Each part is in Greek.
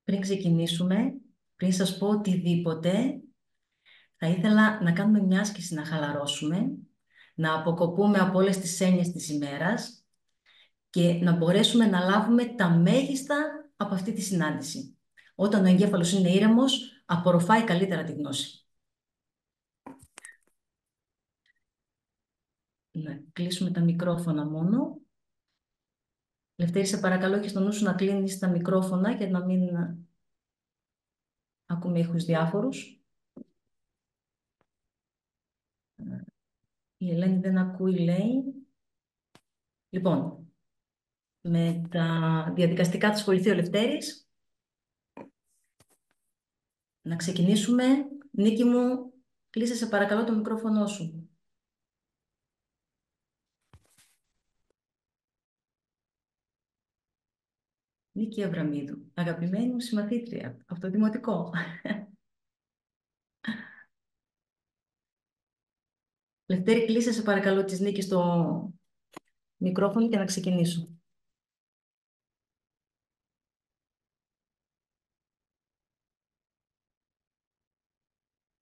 Πριν ξεκινήσουμε, πριν σας πω οτιδήποτε, θα ήθελα να κάνουμε μια άσκηση να χαλαρώσουμε, να αποκοπούμε από όλες τις έννοιες της ημέρας και να μπορέσουμε να λάβουμε τα μέγιστα από αυτή τη συνάντηση. Όταν ο εγκέφαλος είναι ήρεμος, απορροφάει καλύτερα τη γνώση. Να κλείσουμε τα μικρόφωνα μόνο. Λευτέρη, σε παρακαλώ, και στο νου σου να κλείνεις τα μικρόφωνα για να μην ακούμε ήχους διάφορους. Η Ελένη δεν ακούει, λέει. Λοιπόν, με τα διαδικαστικά θα ασχοληθεί ο Λευτέρης. Να ξεκινήσουμε. Νίκη μου, κλείσε σε παρακαλώ το μικρόφωνο σου. Νίκη Αβραμίδου, αγαπημένη μου συμμαθήτρια από το Δημοτικό. Λευτέρη, κλείσε σε παρακαλώ της Νίκης το μικρόφωνο και να ξεκινήσω.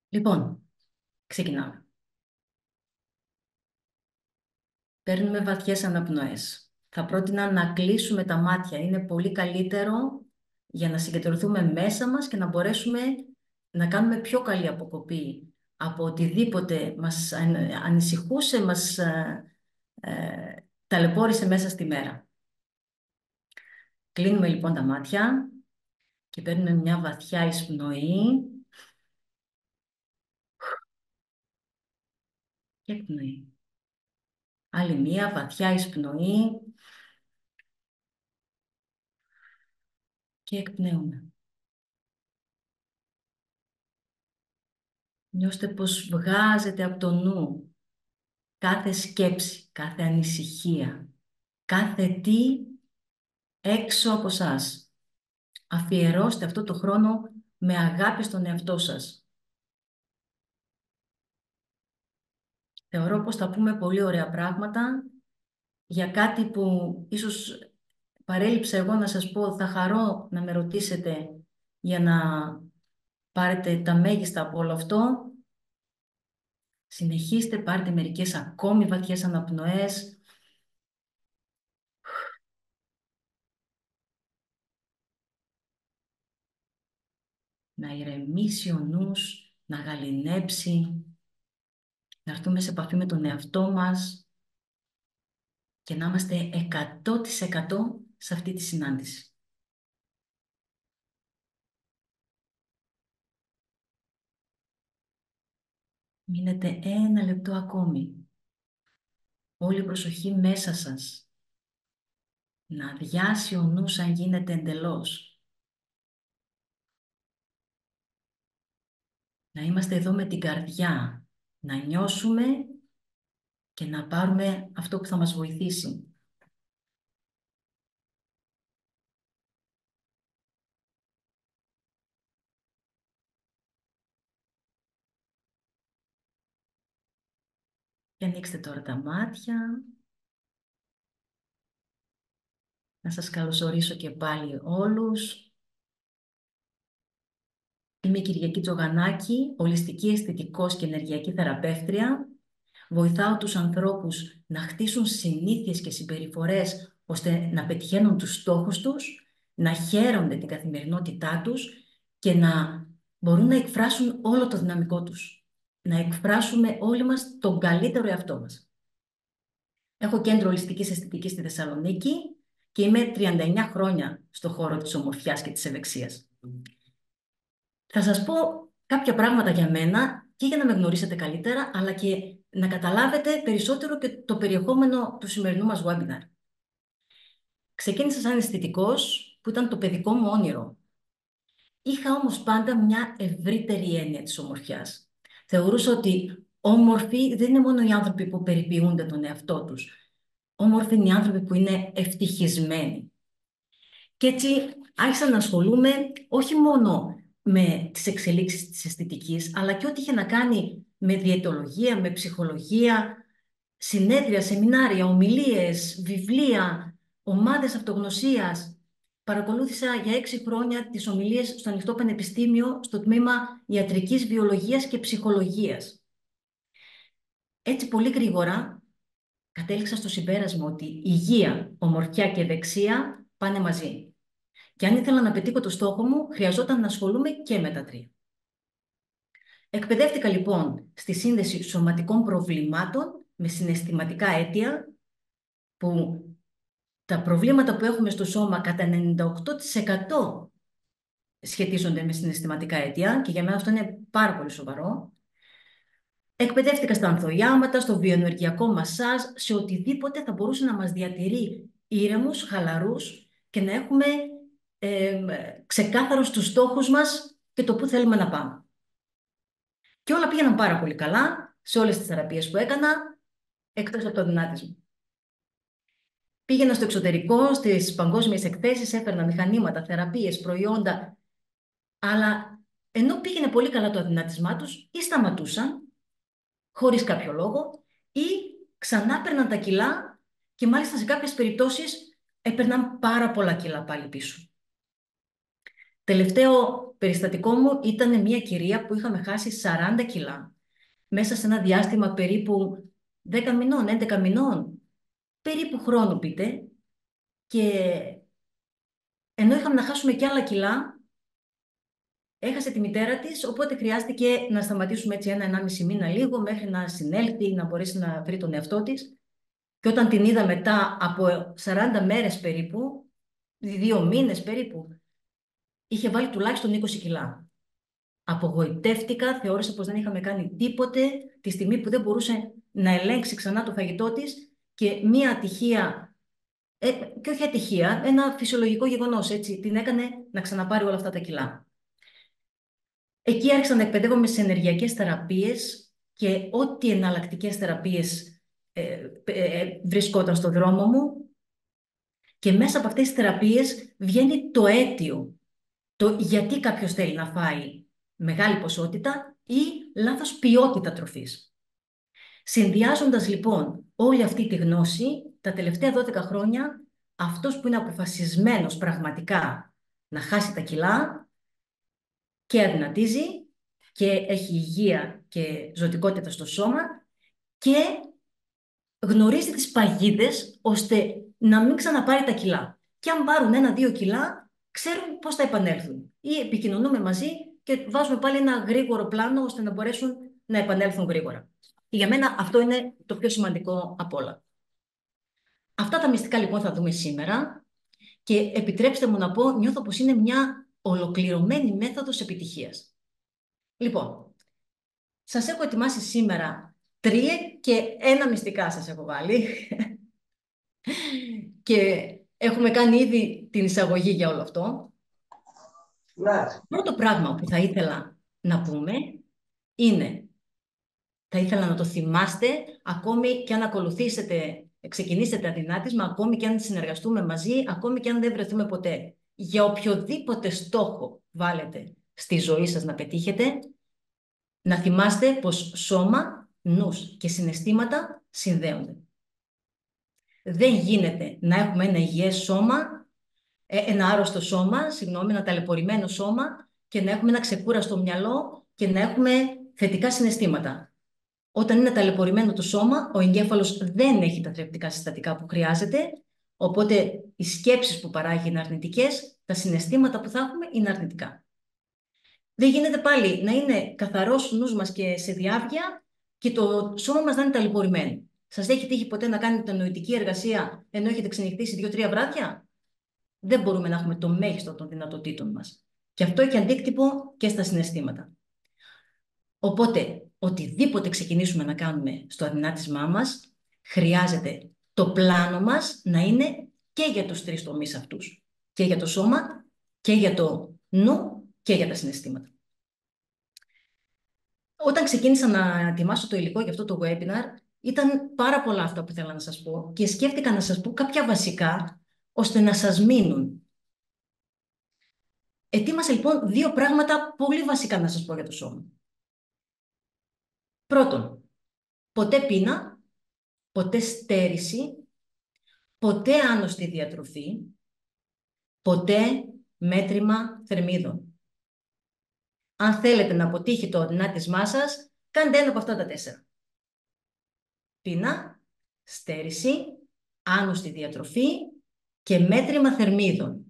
Λοιπόν, ξεκινάμε. Παίρνουμε βαθιές αναπνοές. Θα πρότεινα να κλείσουμε τα μάτια. Είναι πολύ καλύτερο για να συγκεντρωθούμε μέσα μας και να μπορέσουμε να κάνουμε πιο καλή αποκοπή από οτιδήποτε μας ανησυχούσε, μας ταλαιπώρησε μέσα στη μέρα. Κλείνουμε λοιπόν τα μάτια και παίρνουμε μια βαθιά εισπνοή και εκπνοή. Άλλη μια βαθιά εισπνοή και εκπνέουμε. Νιώστε πως βγάζετε από το νου κάθε σκέψη, κάθε ανησυχία, κάθε τι έξω από σας. Αφιερώστε αυτό το χρόνο με αγάπη στον εαυτό σας. Θεωρώ πως θα πούμε πολύ ωραία πράγματα για κάτι που ίσως παρέλειψα εγώ να σας πω. Θα χαρώ να με ρωτήσετε για να πάρετε τα μέγιστα από όλο αυτό. Συνεχίστε, πάρτε μερικές ακόμη βαθιές αναπνοές. Να ηρεμήσει ο νους, να γαληνέψει, να έρθουμε σε επαφή με τον εαυτό μας και να είμαστε 100% σε αυτή τη συνάντηση. Μείνετε 1 λεπτό ακόμη. Όλη η προσοχή μέσα σας. Να αδειάσει ο νους αν γίνεται εντελώς. Να είμαστε εδώ με την καρδιά. Να νιώσουμε και να πάρουμε αυτό που θα μας βοηθήσει. Και ανοίξτε τώρα τα μάτια. Να σας καλωσορίσω και πάλι όλους. Είμαι η Κυριακή Τζογανάκη, ολιστική αισθητικός και ενεργειακή θεραπεύτρια. Βοηθάω τους ανθρώπους να χτίσουν συνήθειες και συμπεριφορές ώστε να πετυχαίνουν τους στόχους τους, να χαίρονται την καθημερινότητά τους και να μπορούν να εκφράσουν όλο το δυναμικό τους. Να εκφράσουμε όλοι μας τον καλύτερο εαυτό μας. Έχω κέντρο ολιστικής αισθητικής στη Θεσσαλονίκη και είμαι 39 χρόνια στο χώρο της ομορφιάς και της ευεξίας. Θα σας πω κάποια πράγματα για μένα και για να με γνωρίσετε καλύτερα, αλλά και να καταλάβετε περισσότερο και το περιεχόμενο του σημερινού μας webinar. Ξεκίνησα σαν αισθητικός, που ήταν το παιδικό μου όνειρο. Είχα όμως πάντα μια ευρύτερη έννοια της ομορφιάς. Θεωρούσα ότι όμορφοι δεν είναι μόνο οι άνθρωποι που περιποιούνται τον εαυτό τους. Όμορφοι είναι οι άνθρωποι που είναι ευτυχισμένοι. Και έτσι άρχισα να ασχολούμαι όχι μόνο με τις εξελίξεις της αισθητικής, αλλά και ό,τι είχε να κάνει με διαιτολογία, με ψυχολογία, συνέδρια, σεμινάρια, ομιλίες, βιβλία, ομάδες αυτογνωσίας. παρακολούθησα για 6 χρόνια τις ομιλίες στο Ανοιχτό Πανεπιστήμιο στο τμήμα Ιατρικής Βιολογίας και Ψυχολογίας. Έτσι, πολύ γρήγορα κατέληξα στο συμπέρασμα ότι υγεία, ομορφιά και δεξία πάνε μαζί. Και αν ήθελα να πετύχω το στόχο μου, χρειαζόταν να ασχολούμαι και με τα τρία. Εκπαιδεύτηκα λοιπόν στη σύνδεση σωματικών προβλημάτων με συναισθηματικά αίτια, που τα προβλήματα που έχουμε στο σώμα κατά 98% σχετίζονται με συναισθηματικά αίτια και για μένα αυτό είναι πάρα πολύ σοβαρό. Εκπαιδεύτηκα στα ανθοϊάματα, στο βιοενεργειακό μασάζ, σε οτιδήποτε θα μπορούσε να μας διατηρεί ήρεμους, χαλαρούς και να έχουμε ξεκάθαρους τους στόχους μας και το πού θέλουμε να πάμε. Και όλα πήγαιναν πάρα πολύ καλά σε όλες τις θεραπείες που έκανα, εκτός από το δυνάτισμα. Πήγαινα στο εξωτερικό, στις παγκόσμιες εκθέσεις, έφερνα μηχανήματα, θεραπείες, προϊόντα, αλλά ενώ πήγαινε πολύ καλά το αδυνάτισμά τους, ή σταματούσαν, χωρίς κάποιο λόγο, ή ξανά παίρναν τα κιλά και μάλιστα σε κάποιες περιπτώσεις έπαιρναν πάρα πολλά κιλά πάλι πίσω. Τελευταίο περιστατικό μου ήταν μια κυρία που είχαμε χάσει 40 κιλά μέσα σε ένα διάστημα περίπου 10 μηνών, 11 μηνών, περίπου χρόνου πείτε, και ενώ είχαμε να χάσουμε και άλλα κιλά, έχασε τη μητέρα της, οπότε χρειάστηκε να σταματήσουμε έτσι 1-1,5 μήνα λίγο μέχρι να συνέλθει, να μπορέσει να βρει τον εαυτό της. Και όταν την είδα μετά από 40 μέρες περίπου, 2 μήνες περίπου, είχε βάλει τουλάχιστον 20 κιλά. Απογοητεύτηκα, θεώρησα πως δεν είχαμε κάνει τίποτε τη στιγμή που δεν μπορούσε να ελέγξει ξανά το φαγητό της και μία ατυχία, και όχι ατυχία, ένα φυσιολογικό γεγονός, έτσι, την έκανε να ξαναπάρει όλα αυτά τα κιλά. Εκεί άρχισα να εκπαιδεύομαι σε ενεργειακές θεραπείες και ό,τι εναλλακτικές θεραπείες βρισκόταν στο δρόμο μου, και μέσα από αυτές τις θεραπείες βγαίνει το αίτιο, το γιατί κάποιος θέλει να φάει μεγάλη ποσότητα ή λάθος ποιότητα τροφής. Συνδυάζοντας λοιπόν όλη αυτή τη γνώση, τα τελευταία 12 χρόνια, αυτός που είναι αποφασισμένος πραγματικά να χάσει τα κιλά και αδυνατίζει και έχει υγεία και ζωτικότητα στο σώμα και γνωρίζει τις παγίδες ώστε να μην ξαναπάρει τα κιλά. Και αν πάρουν 1-2 κιλά, ξέρουν πώς θα επανέλθουν. Ή επικοινωνούμε μαζί και βάζουμε πάλι ένα γρήγορο πλάνο ώστε να μπορέσουν να επανέλθουν γρήγορα. Και για μένα αυτό είναι το πιο σημαντικό απ' όλα. Αυτά τα μυστικά λοιπόν θα δούμε σήμερα και επιτρέψτε μου να πω, νιώθω πως είναι μια ολοκληρωμένη μέθοδος επιτυχίας. Λοιπόν, σας έχω ετοιμάσει σήμερα 3 και 1 μυστικά σας έχω βάλει και έχουμε κάνει ήδη την εισαγωγή για όλο αυτό. Πρώτο πράγμα που θα ήθελα να πούμε είναι, θα ήθελα να το θυμάστε, ακόμη και αν ξεκινήσετε αδυνάτισμα, ακόμη και αν συνεργαστούμε μαζί, ακόμη και αν δεν βρεθούμε ποτέ. Για οποιοδήποτε στόχο βάλετε στη ζωή σας να πετύχετε, να θυμάστε πως σώμα, νους και συναισθήματα συνδέονται. Δεν γίνεται να έχουμε ένα υγιές σώμα, ένα άρρωστο σώμα, ένα ταλαιπωρημένο σώμα και να έχουμε ένα ξεκούραστο μυαλό και να έχουμε θετικά συναισθήματα. Όταν είναι ταλαιπωρημένο το σώμα, ο εγκέφαλος δεν έχει τα θρεπτικά συστατικά που χρειάζεται, οπότε οι σκέψεις που παράγει είναι αρνητικές, τα συναισθήματα που θα έχουμε είναι αρνητικά. Δεν γίνεται πάλι να είναι καθαρός ο νους μας και σε διάβγεια και το σώμα μας να είναι ταλαιπωρημένο. Σας έχει τύχει ποτέ να κάνετε νοητική εργασία ενώ έχετε ξενυχτήσει 2-3 βράδια? Δεν μπορούμε να έχουμε το μέγιστο των δυνατοτήτων μας. Και αυτό έχει αντίκτυπο και στα συναισθήματα. Οπότε, οτιδήποτε ξεκινήσουμε να κάνουμε στο αδυνάτισμά μας, χρειάζεται το πλάνο μας να είναι και για τους 3 τομείς αυτούς. Και για το σώμα, και για το νου, και για τα συναισθήματα. Όταν ξεκίνησα να ετοιμάσω το υλικό για αυτό το webinar, ήταν πάρα πολλά αυτά που ήθελα να σας πω και σκέφτηκα να σας πω κάποια βασικά, ώστε να σας μείνουν. Ετοίμασα λοιπόν 2 πράγματα πολύ βασικά να σας πω για το σώμα. Πρώτον, ποτέ πείνα, ποτέ στέρηση, ποτέ άνοστη διατροφή, Ποτέ μέτρημα θερμίδων. Αν θέλετε να αποτύχει το δυνάτισμά σας, κάντε ένα από αυτά τα 4. Πείνα, στέρηση, άνοστη διατροφή και μέτρημα θερμίδων.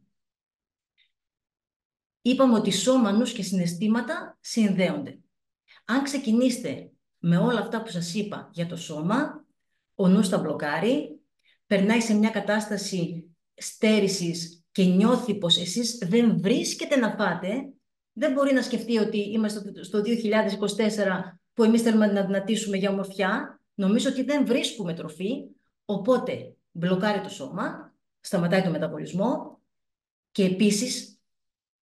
Είπαμε ότι σώμα, νους και συναισθήματα συνδέονται. Αν ξεκινήσετε με όλα αυτά που σας είπα για το σώμα, ο νους θα μπλοκάρει, περνάει σε μια κατάσταση στέρησης και νιώθει πως εσείς δεν βρίσκετε να φάτε, δεν μπορεί να σκεφτεί ότι είμαστε στο 2024 που εμείς θέλουμε να δυνατήσουμε για ομορφιά. Νομίζω ότι δεν βρίσκουμε τροφή, οπότε μπλοκάρει το σώμα, σταματάει το μεταβολισμό και επίσης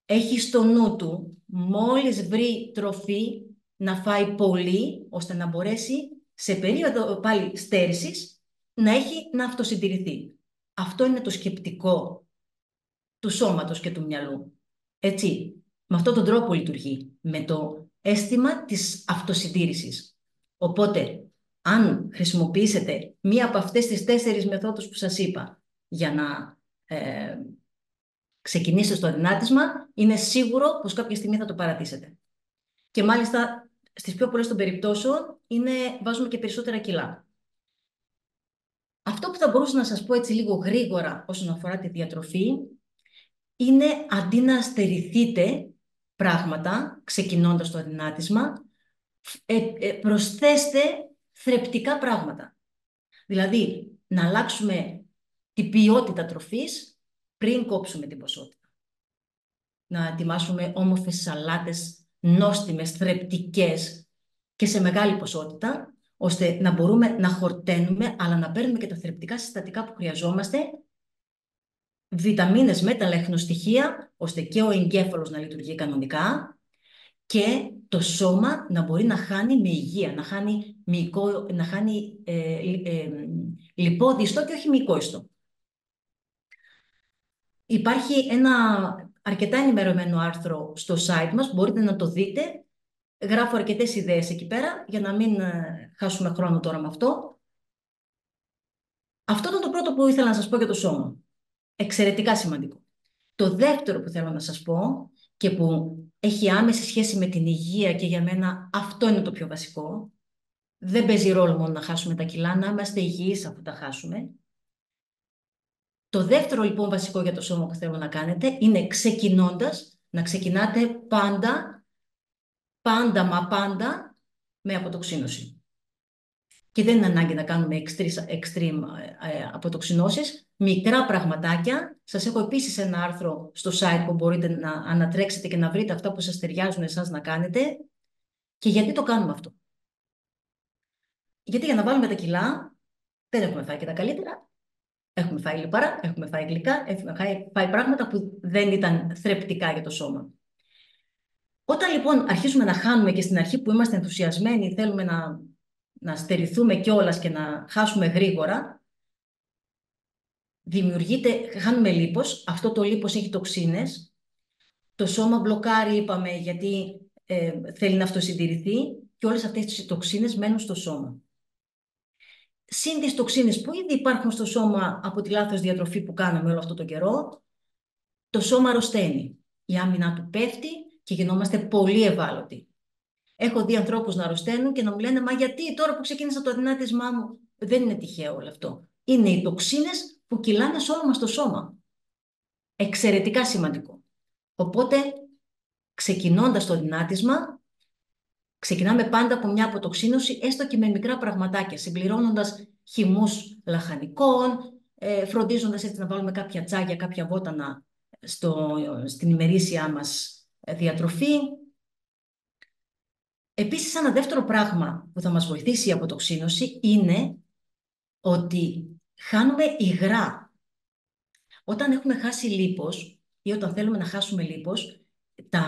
έχει στο νου του μόλις βρει τροφή να φάει πολύ, ώστε να μπορέσει σε περίοδο πάλι στέρησης να αυτοσυντηρηθεί. Αυτό είναι το σκεπτικό του σώματος και του μυαλού. Έτσι, με αυτόν τον τρόπο λειτουργεί, με το αίσθημα της αυτοσυντήρησης. Οπότε, αν χρησιμοποιήσετε μία από αυτές τις 4 μεθόδους που σας είπα για να ξεκινήσετε στο αδυνάτισμα, είναι σίγουρο πως κάποια στιγμή θα το παρατήσετε. Και μάλιστα στις πιο πολλές των περιπτώσεων βάζουμε και περισσότερα κιλά. Αυτό που θα μπορούσα να σας πω έτσι λίγο γρήγορα όσον αφορά τη διατροφή είναι αντί να στερηθείτε πράγματα ξεκινώντας το αδυνάτισμα, προσθέστε θρεπτικά πράγματα. Δηλαδή, να αλλάξουμε την ποιότητα τροφής πριν κόψουμε την ποσότητα. Να ετοιμάσουμε όμορφες σαλάτες, νόστιμες, θρεπτικές και σε μεγάλη ποσότητα, ώστε να μπορούμε να χορταίνουμε, αλλά να παίρνουμε και τα θρεπτικά συστατικά που χρειαζόμαστε, βιταμίνες, μέταλλα, ιχνοστοιχεία, ώστε και ο εγκέφαλος να λειτουργεί κανονικά και το σώμα να μπορεί να χάνει με υγεία, να χάνει λιπόδι ιστό και όχι μυϊκό ιστό. Υπάρχει ένα αρκετά ενημερωμένο άρθρο στο site μας, μπορείτε να το δείτε. Γράφω αρκετές ιδέες εκεί πέρα, για να μην χάσουμε χρόνο τώρα με αυτό. Αυτό ήταν το πρώτο που ήθελα να σας πω για το σώμα. Εξαιρετικά σημαντικό. Το δεύτερο που θέλω να σας πω και που έχει άμεση σχέση με την υγεία και για μένα αυτό είναι το πιο βασικό. Δεν παίζει ρόλο μόνο να χάσουμε τα κιλά, να είμαστε υγιείς αφού τα χάσουμε. Το δεύτερο λοιπόν βασικό για το σώμα που θέλω να κάνετε είναι ξεκινώντας, να ξεκινάτε πάντα με αποτοξίνωση. Και δεν είναι ανάγκη να κάνουμε extreme αποτοξινώσεις, μικρά πραγματάκια. Σας έχω επίσης ένα άρθρο στο site που μπορείτε να ανατρέξετε και να βρείτε αυτά που σας ταιριάζουν εσάς να κάνετε. Και γιατί το κάνουμε αυτό? Γιατί για να βάλουμε τα κιλά δεν έχουμε φάει και τα καλύτερα. Έχουμε φάει λιπαρά, έχουμε φάει γλυκά, έχουμε φάει πράγματα που δεν ήταν θρεπτικά για το σώμα. Όταν λοιπόν αρχίζουμε να χάνουμε και στην αρχή που είμαστε ενθουσιασμένοι, θέλουμε να στερηθούμε κιόλας και να χάσουμε γρήγορα, χάνουμε λίπος, αυτό το λίπος έχει τοξίνες, το σώμα μπλοκάρει, είπαμε, γιατί θέλει να αυτοσυντηρηθεί και όλες αυτές οι τοξίνες μένουν στο σώμα. Συν τις τοξίνες που ήδη υπάρχουν στο σώμα από τη λάθος διατροφή που κάναμε όλο αυτό τον καιρό, το σώμα αρρωσταίνει. Η άμυνα του πέφτει και γινόμαστε πολύ ευάλωτοι. Έχω δει ανθρώπους να αρρωσταίνουν και να μου λένε «Μα γιατί τώρα που ξεκίνησα το αδυνάτισμά μου?» Δεν είναι τυχαίο όλο αυτό. Είναι οι τοξίνες που κυλάνε σε όλο μας το σώμα. Εξαιρετικά σημαντικό. Οπότε, ξεκινώντας το αδυνάτισμα, ξεκινάμε πάντα από μια αποτοξίνωση, έστω και με μικρά πραγματάκια, συμπληρώνοντας χυμούς λαχανικών, φροντίζοντας έτσι να βάλουμε κάποια τσάγια, κάποια βότανα στην ημερήσια μας διατροφή. Επίσης, ένα δεύτερο πράγμα που θα μας βοηθήσει η αποτοξίνωση είναι ότι χάνουμε υγρά. Όταν έχουμε χάσει λίπος ή όταν θέλουμε να χάσουμε λίπος, τα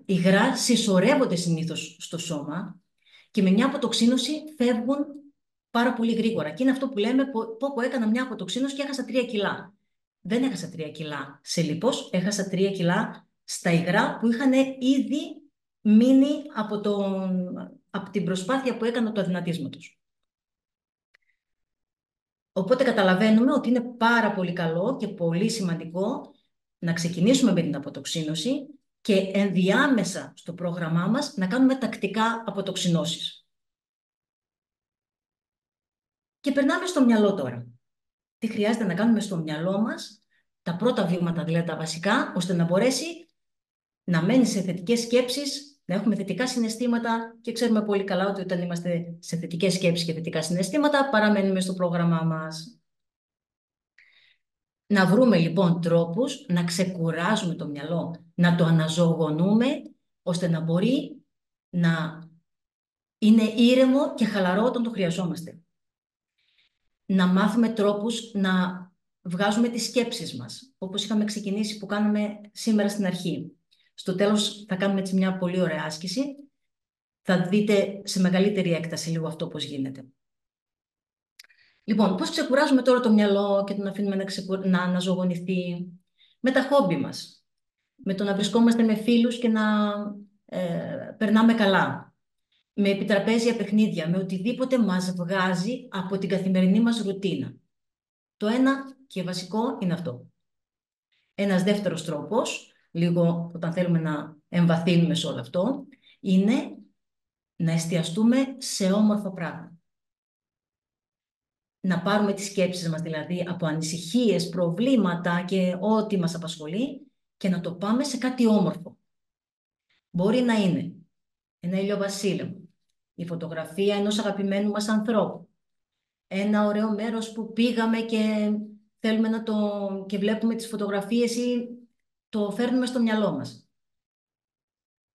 υγρά συσσωρεύονται συνήθως στο σώμα και με μια αποτοξίνωση φεύγουν πάρα πολύ γρήγορα. Και είναι αυτό που λέμε πω έκανα μια αποτοξίνωση και έχασα 3 κιλά. Δεν έχασα 3 κιλά σε λίπος, έχασα 3 κιλά στα υγρά που είχαν ήδη μείνει από την προσπάθεια που έκανα του αδυνατίσματος. Οπότε καταλαβαίνουμε ότι είναι πάρα πολύ καλό και πολύ σημαντικό να ξεκινήσουμε με την αποτοξίνωση και ενδιάμεσα στο πρόγραμμά μας να κάνουμε τακτικά αποτοξινώσεις. Και περνάμε στο μυαλό τώρα. Τι χρειάζεται να κάνουμε στο μυαλό μας, τα πρώτα βήματα, δηλαδή τα βασικά, ώστε να μπορέσει να μένει σε θετικές σκέψεις, να έχουμε θετικά συναισθήματα και ξέρουμε πολύ καλά ότι όταν είμαστε σε θετικές σκέψεις και θετικά συναισθήματα, παραμένουμε στο πρόγραμμά μας. Να βρούμε λοιπόν τρόπους να ξεκουράζουμε το μυαλό, να το αναζωογονούμε, ώστε να μπορεί να είναι ήρεμο και χαλαρό όταν το χρειαζόμαστε. Να μάθουμε τρόπους να βγάζουμε τις σκέψεις μας, όπως είχαμε ξεκινήσει που κάναμε σήμερα στην αρχή. Στο τέλος θα κάνουμε έτσι μια πολύ ωραία άσκηση. Θα δείτε σε μεγαλύτερη έκταση λίγο αυτό πώς γίνεται. Λοιπόν, πώς ξεκουράζουμε τώρα το μυαλό και τον αφήνουμε να αναζωογονηθεί? Με τα χόμπι μας. Με το να βρισκόμαστε με φίλους και να περνάμε καλά. Με επιτραπέζια παιχνίδια, με οτιδήποτε μας βγάζει από την καθημερινή μας ρουτίνα. Το ένα και βασικό είναι αυτό. Ένας δεύτερος τρόπος, λίγο όταν θέλουμε να εμβαθύνουμε σε όλο αυτό, είναι να εστιαστούμε σε όμορφα πράγματα. Να πάρουμε τις σκέψεις μας, δηλαδή, από ανησυχίες, προβλήματα και ό,τι μας απασχολεί και να το πάμε σε κάτι όμορφο. Μπορεί να είναι ένα ηλιοβασίλεμα, η φωτογραφία ενός αγαπημένου μας ανθρώπου, ένα ωραίο μέρος που πήγαμε και θέλουμε και βλέπουμε τις φωτογραφίες ή το φέρνουμε στο μυαλό μας.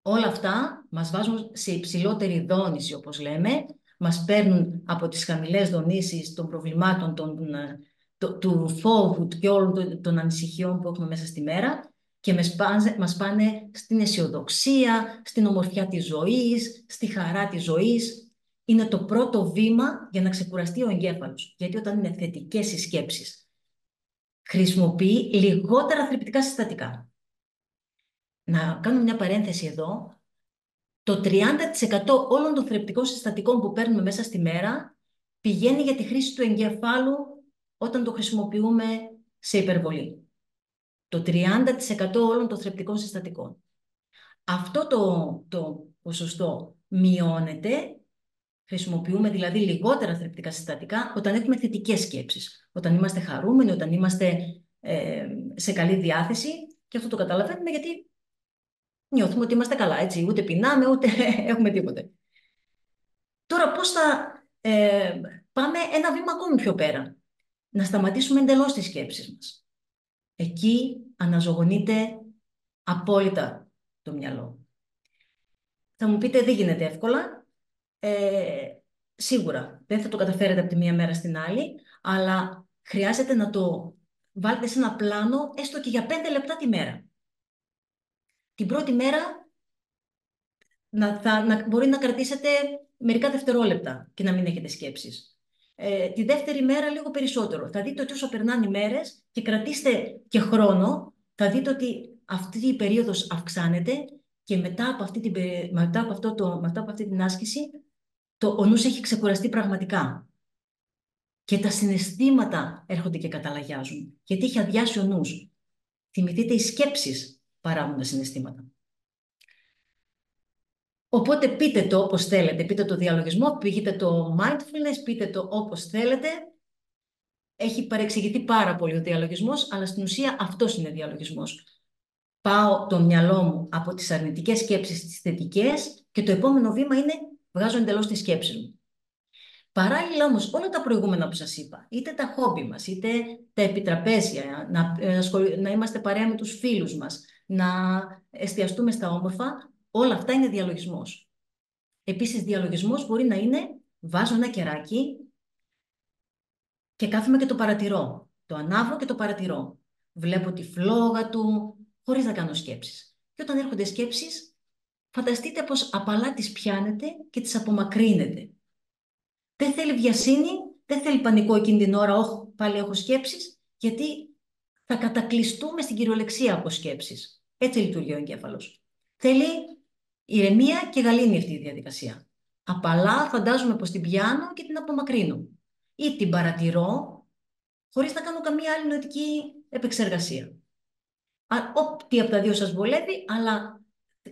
Όλα αυτά μας βάζουν σε υψηλότερη δόνηση, όπως λέμε, μας παίρνουν από τις χαμηλές δονήσεις των προβλημάτων, του φόβου και όλων των ανησυχιών που έχουμε μέσα στη μέρα και μας πάνε στην αισιοδοξία, στην ομορφιά της ζωής, στη χαρά της ζωής. Είναι το πρώτο βήμα για να ξεκουραστεί ο εγκέφαλος. Γιατί όταν είναι θετικές οι σκέψεις, χρησιμοποιεί λιγότερα θρεπτικά συστατικά. Να κάνω μια παρένθεση εδώ. Το 30% όλων των θρεπτικών συστατικών που παίρνουμε μέσα στη μέρα πηγαίνει για τη χρήση του εγκεφάλου όταν το χρησιμοποιούμε σε υπερβολή. Το 30% όλων των θρεπτικών συστατικών. Αυτό το ποσοστό μειώνεται, χρησιμοποιούμε δηλαδή λιγότερα θρεπτικά συστατικά όταν έχουμε θετικές σκέψεις. Όταν είμαστε χαρούμενοι, όταν είμαστε σε καλή διάθεση, και αυτό το καταλαβαίνουμε γιατί νιώθουμε ότι είμαστε καλά, έτσι. Ούτε πεινάμε, ούτε έχουμε τίποτε. Τώρα πώς θα πάμε ένα βήμα ακόμη πιο πέρα. Να σταματήσουμε εντελώς τις σκέψεις μας. Εκεί αναζωογονείται απόλυτα το μυαλό. Θα μου πείτε, δεν γίνεται εύκολα. Σίγουρα δεν θα το καταφέρετε από τη μία μέρα στην άλλη, αλλά χρειάζεται να το βάλετε σε ένα πλάνο, έστω και για 5 λεπτά τη μέρα. Την πρώτη μέρα μπορεί να κρατήσετε μερικά δευτερόλεπτα και να μην έχετε σκέψεις. Τη δεύτερη μέρα λίγο περισσότερο. Θα δείτε ότι όσο περνάνε οι μέρες και κρατήστε και χρόνο, θα δείτε ότι αυτή η περίοδος αυξάνεται και μετά από αυτή την άσκηση ο νους έχει ξεκουραστεί πραγματικά. Και τα συναισθήματα έρχονται και καταλαγιάζουν. Γιατί έχει αδειάσει ο νους. Θυμηθείτε, οι σκέψεις παράγουν τα συναισθήματα. Οπότε πείτε το όπως θέλετε, πείτε το διαλογισμό, πείτε το mindfulness, πείτε το όπως θέλετε. Έχει παρεξηγηθεί πάρα πολύ ο διαλογισμός, αλλά στην ουσία αυτός είναι διαλογισμός. Πάω το μυαλό μου από τις αρνητικές σκέψεις στις θετικές και το επόμενο βήμα είναι βγάζω εντελώς τη σκέψη μου. Παράλληλα όμως όλα τα προηγούμενα που σας είπα, είτε τα χόμπι μας, είτε τα επιτραπέζια, να είμαστε παρέα με τους φίλους μας, να εστιαστούμε στα όμορφα, όλα αυτά είναι διαλογισμός. Επίσης, διαλογισμός μπορεί να είναι βάζω ένα κεράκι και κάθομαι και το παρατηρώ. Το ανάβω και το παρατηρώ. Βλέπω τη φλόγα του, χωρίς να κάνω σκέψεις. Και όταν έρχονται σκέψεις, φανταστείτε πως απαλά τις πιάνετε και τις απομακρύνετε. Δεν θέλει βιασύνη, δεν θέλει πανικό εκείνη την ώρα, όχι, πάλι έχω σκέψεις, γιατί θα κατακλειστούμε στην κυριολεξία από σκέψεις. Έτσι λειτουργεί ο εγκέφαλος. Θέλει ηρεμία και γαλήνη αυτή η διαδικασία. Απαλά φαντάζομαι πως την πιάνω και την απομακρύνω. Ή την παρατηρώ, χωρίς να κάνω καμία άλλη νοητική επεξεργασία. Ό,τι από τα δύο σας βολεύει, αλλά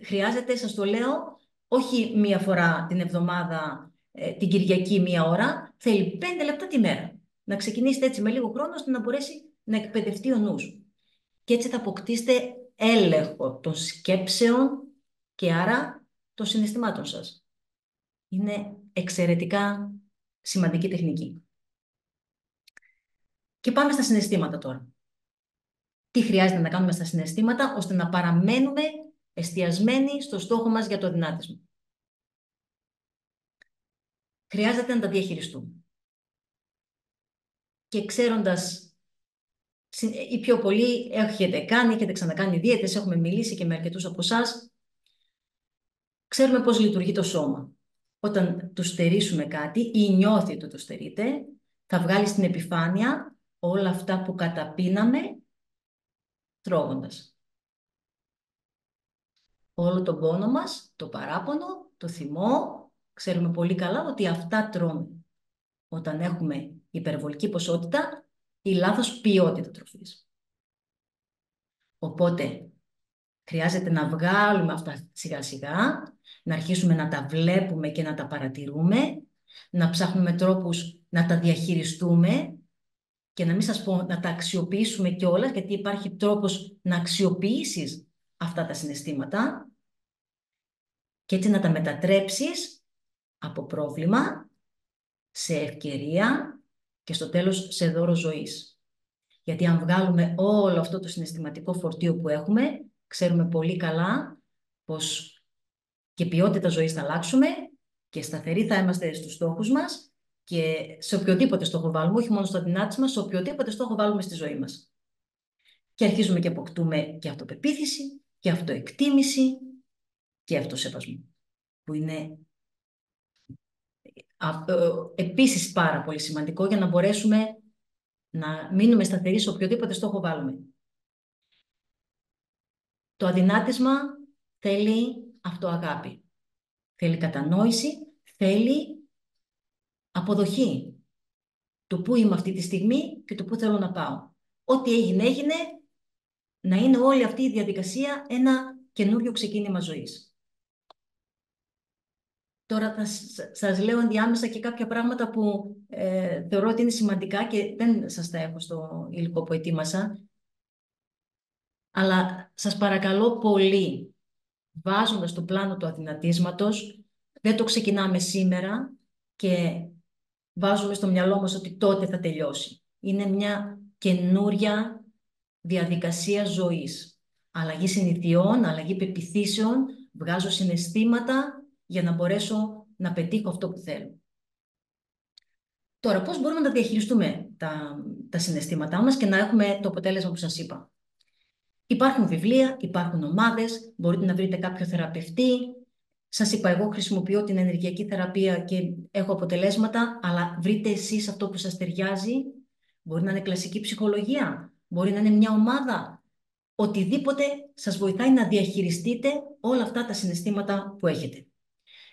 χρειάζεται, σας το λέω, όχι μία φορά την εβδομάδα, την Κυριακή μία ώρα, θέλει 5 λεπτά τη μέρα. Να ξεκινήσετε έτσι με λίγο χρόνο, ώστε να μπορέσει να εκπαιδευτεί ο νους. Και έτσι θα αποκτήσετε έλεγχο των σκέψεων και άρα των συναισθημάτων σας. Είναι εξαιρετικά σημαντική τεχνική. Και πάμε στα συναισθήματα τώρα. Τι χρειάζεται να κάνουμε στα συναισθήματα, ώστε να παραμένουμε εστιασμένοι στο στόχο μας για το αδυνάτισμα. Χρειάζεται να τα διαχειριστούμε. Και ξέροντας, οι πιο πολλοί έχετε ξανακάνει δίαιτες, έχουμε μιλήσει και με αρκετούς από εσάς, ξέρουμε πώς λειτουργεί το σώμα. Όταν του στερήσουμε κάτι ή νιώθει ότι το στερείτε, θα βγάλει στην επιφάνεια όλα αυτά που καταπίναμε τρώγοντας. Όλο τον πόνο μας, το παράπονο, το θυμό, ξέρουμε πολύ καλά ότι αυτά τρώμε όταν έχουμε υπερβολική ποσότητα ή λάθος ποιότητα τροφής. Οπότε, χρειάζεται να βγάλουμε αυτά σιγά σιγά, να αρχίσουμε να τα βλέπουμε και να τα παρατηρούμε, να ψάχνουμε τρόπους να τα διαχειριστούμε και να μην σας πω να τα αξιοποιήσουμε κιόλας, γιατί υπάρχει τρόπος να αξιοποιήσεις αυτά τα συναισθήματα και έτσι να τα μετατρέψεις από πρόβλημα σε ευκαιρία και στο τέλος σε δώρο ζωής. Γιατί αν βγάλουμε όλο αυτό το συναισθηματικό φορτίο που έχουμε, ξέρουμε πολύ καλά πως και ποιότητα ζωής θα αλλάξουμε και σταθεροί θα είμαστε στους στόχους μας και σε οποιοδήποτε στόχο βάλουμε, όχι μόνο στο αδυνάτισμα, σε οποιοδήποτε στόχο βάλουμε στη ζωή μας. Και αρχίζουμε και αποκτούμε και αυτοπεποίθηση και αυτοεκτίμηση και αυτοσεβασμό, που είναι επίσης πάρα πολύ σημαντικό για να μπορέσουμε να μείνουμε σταθεροί σε οποιοδήποτε στόχο βάλουμε. Το αδυνάτισμα θέλει αυτοαγάπη, θέλει κατανόηση, θέλει αποδοχή του πού είμαι αυτή τη στιγμή και του πού θέλω να πάω. Ό,τι έγινε, έγινε, να είναι όλη αυτή η διαδικασία ένα καινούριο ξεκίνημα ζωής. Τώρα θα σας λέω ενδιάμεσα και κάποια πράγματα που θεωρώ ότι είναι σημαντικά και δεν σας τα έχω στο υλικό που ετοίμασα. Αλλά σας παρακαλώ πολύ, βάζοντας το πλάνο του αδυνατίσματος, δεν το ξεκινάμε σήμερα και βάζουμε στο μυαλό μας ότι τότε θα τελειώσει. Είναι μια καινούρια διαδικασία ζωής. Αλλαγή συνηθιών, αλλαγή πεποιθήσεων, βγάζω συναισθήματα για να μπορέσω να πετύχω αυτό που θέλω. Τώρα, πώς μπορούμε να διαχειριστούμε τα συναισθήματά μας και να έχουμε το αποτέλεσμα που σας είπα. Υπάρχουν βιβλία, υπάρχουν ομάδες, μπορείτε να βρείτε κάποιο θεραπευτή. Σας είπα, εγώ χρησιμοποιώ την ενεργειακή θεραπεία και έχω αποτελέσματα, αλλά βρείτε εσείς αυτό που σας ταιριάζει. Μπορεί να είναι κλασική ψυχολογία, μπορεί να είναι μια ομάδα. Οτιδήποτε σας βοηθάει να διαχειριστείτε όλα αυτά τα συναισθήματα που έχετε.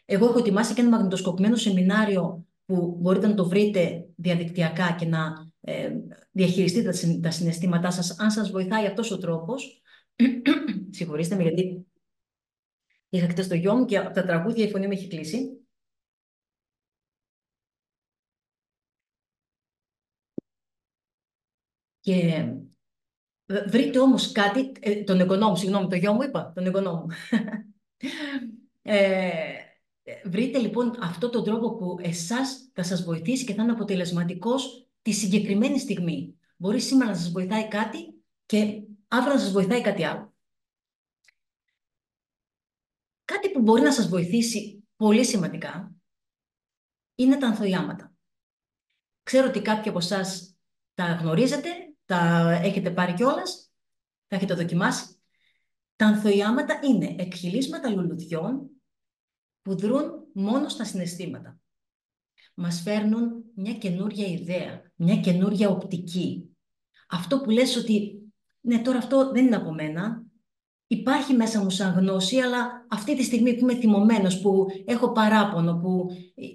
Εγώ έχω ετοιμάσει και ένα μαγνητοσκοπημένο σεμινάριο που μπορείτε να το βρείτε διαδικτυακά και να διαχειριστείτε τα συναισθήματά σας, αν σας βοηθάει αυτός ο τρόπος. Συγχωρήστε με, γιατί είχα χτες το γιο μου και από τα τραγούδια η φωνή μου έχει κλείσει. Και βρείτε όμως κάτι, τον εγγονό μου, συγγνώμη, το γιο μου είπα, τον εγγονό μου. Βρείτε λοιπόν αυτόν τον τρόπο που εσάς θα σας βοηθήσει και θα είναι αποτελεσματικός τη συγκεκριμένη στιγμή. Μπορεί σήμερα να σας βοηθάει κάτι και αύριο να σας βοηθάει κάτι άλλο. Κάτι που μπορεί να σας βοηθήσει πολύ σημαντικά είναι τα ανθοϊάματα. Ξέρω ότι κάποιοι από εσάς τα γνωρίζετε, τα έχετε πάρει κιόλας, τα έχετε δοκιμάσει. Τα ανθοϊάματα είναι εκχυλίσματα λουλουδιών που δρούν μόνο στα συναισθήματα. Μας φέρνουν μια καινούρια ιδέα, μια καινούρια οπτική. Αυτό που λες ότι, ναι, τώρα αυτό δεν είναι από μένα, υπάρχει μέσα μου σαν γνώση, αλλά αυτή τη στιγμή που είμαι θυμωμένος, που έχω παράπονο, που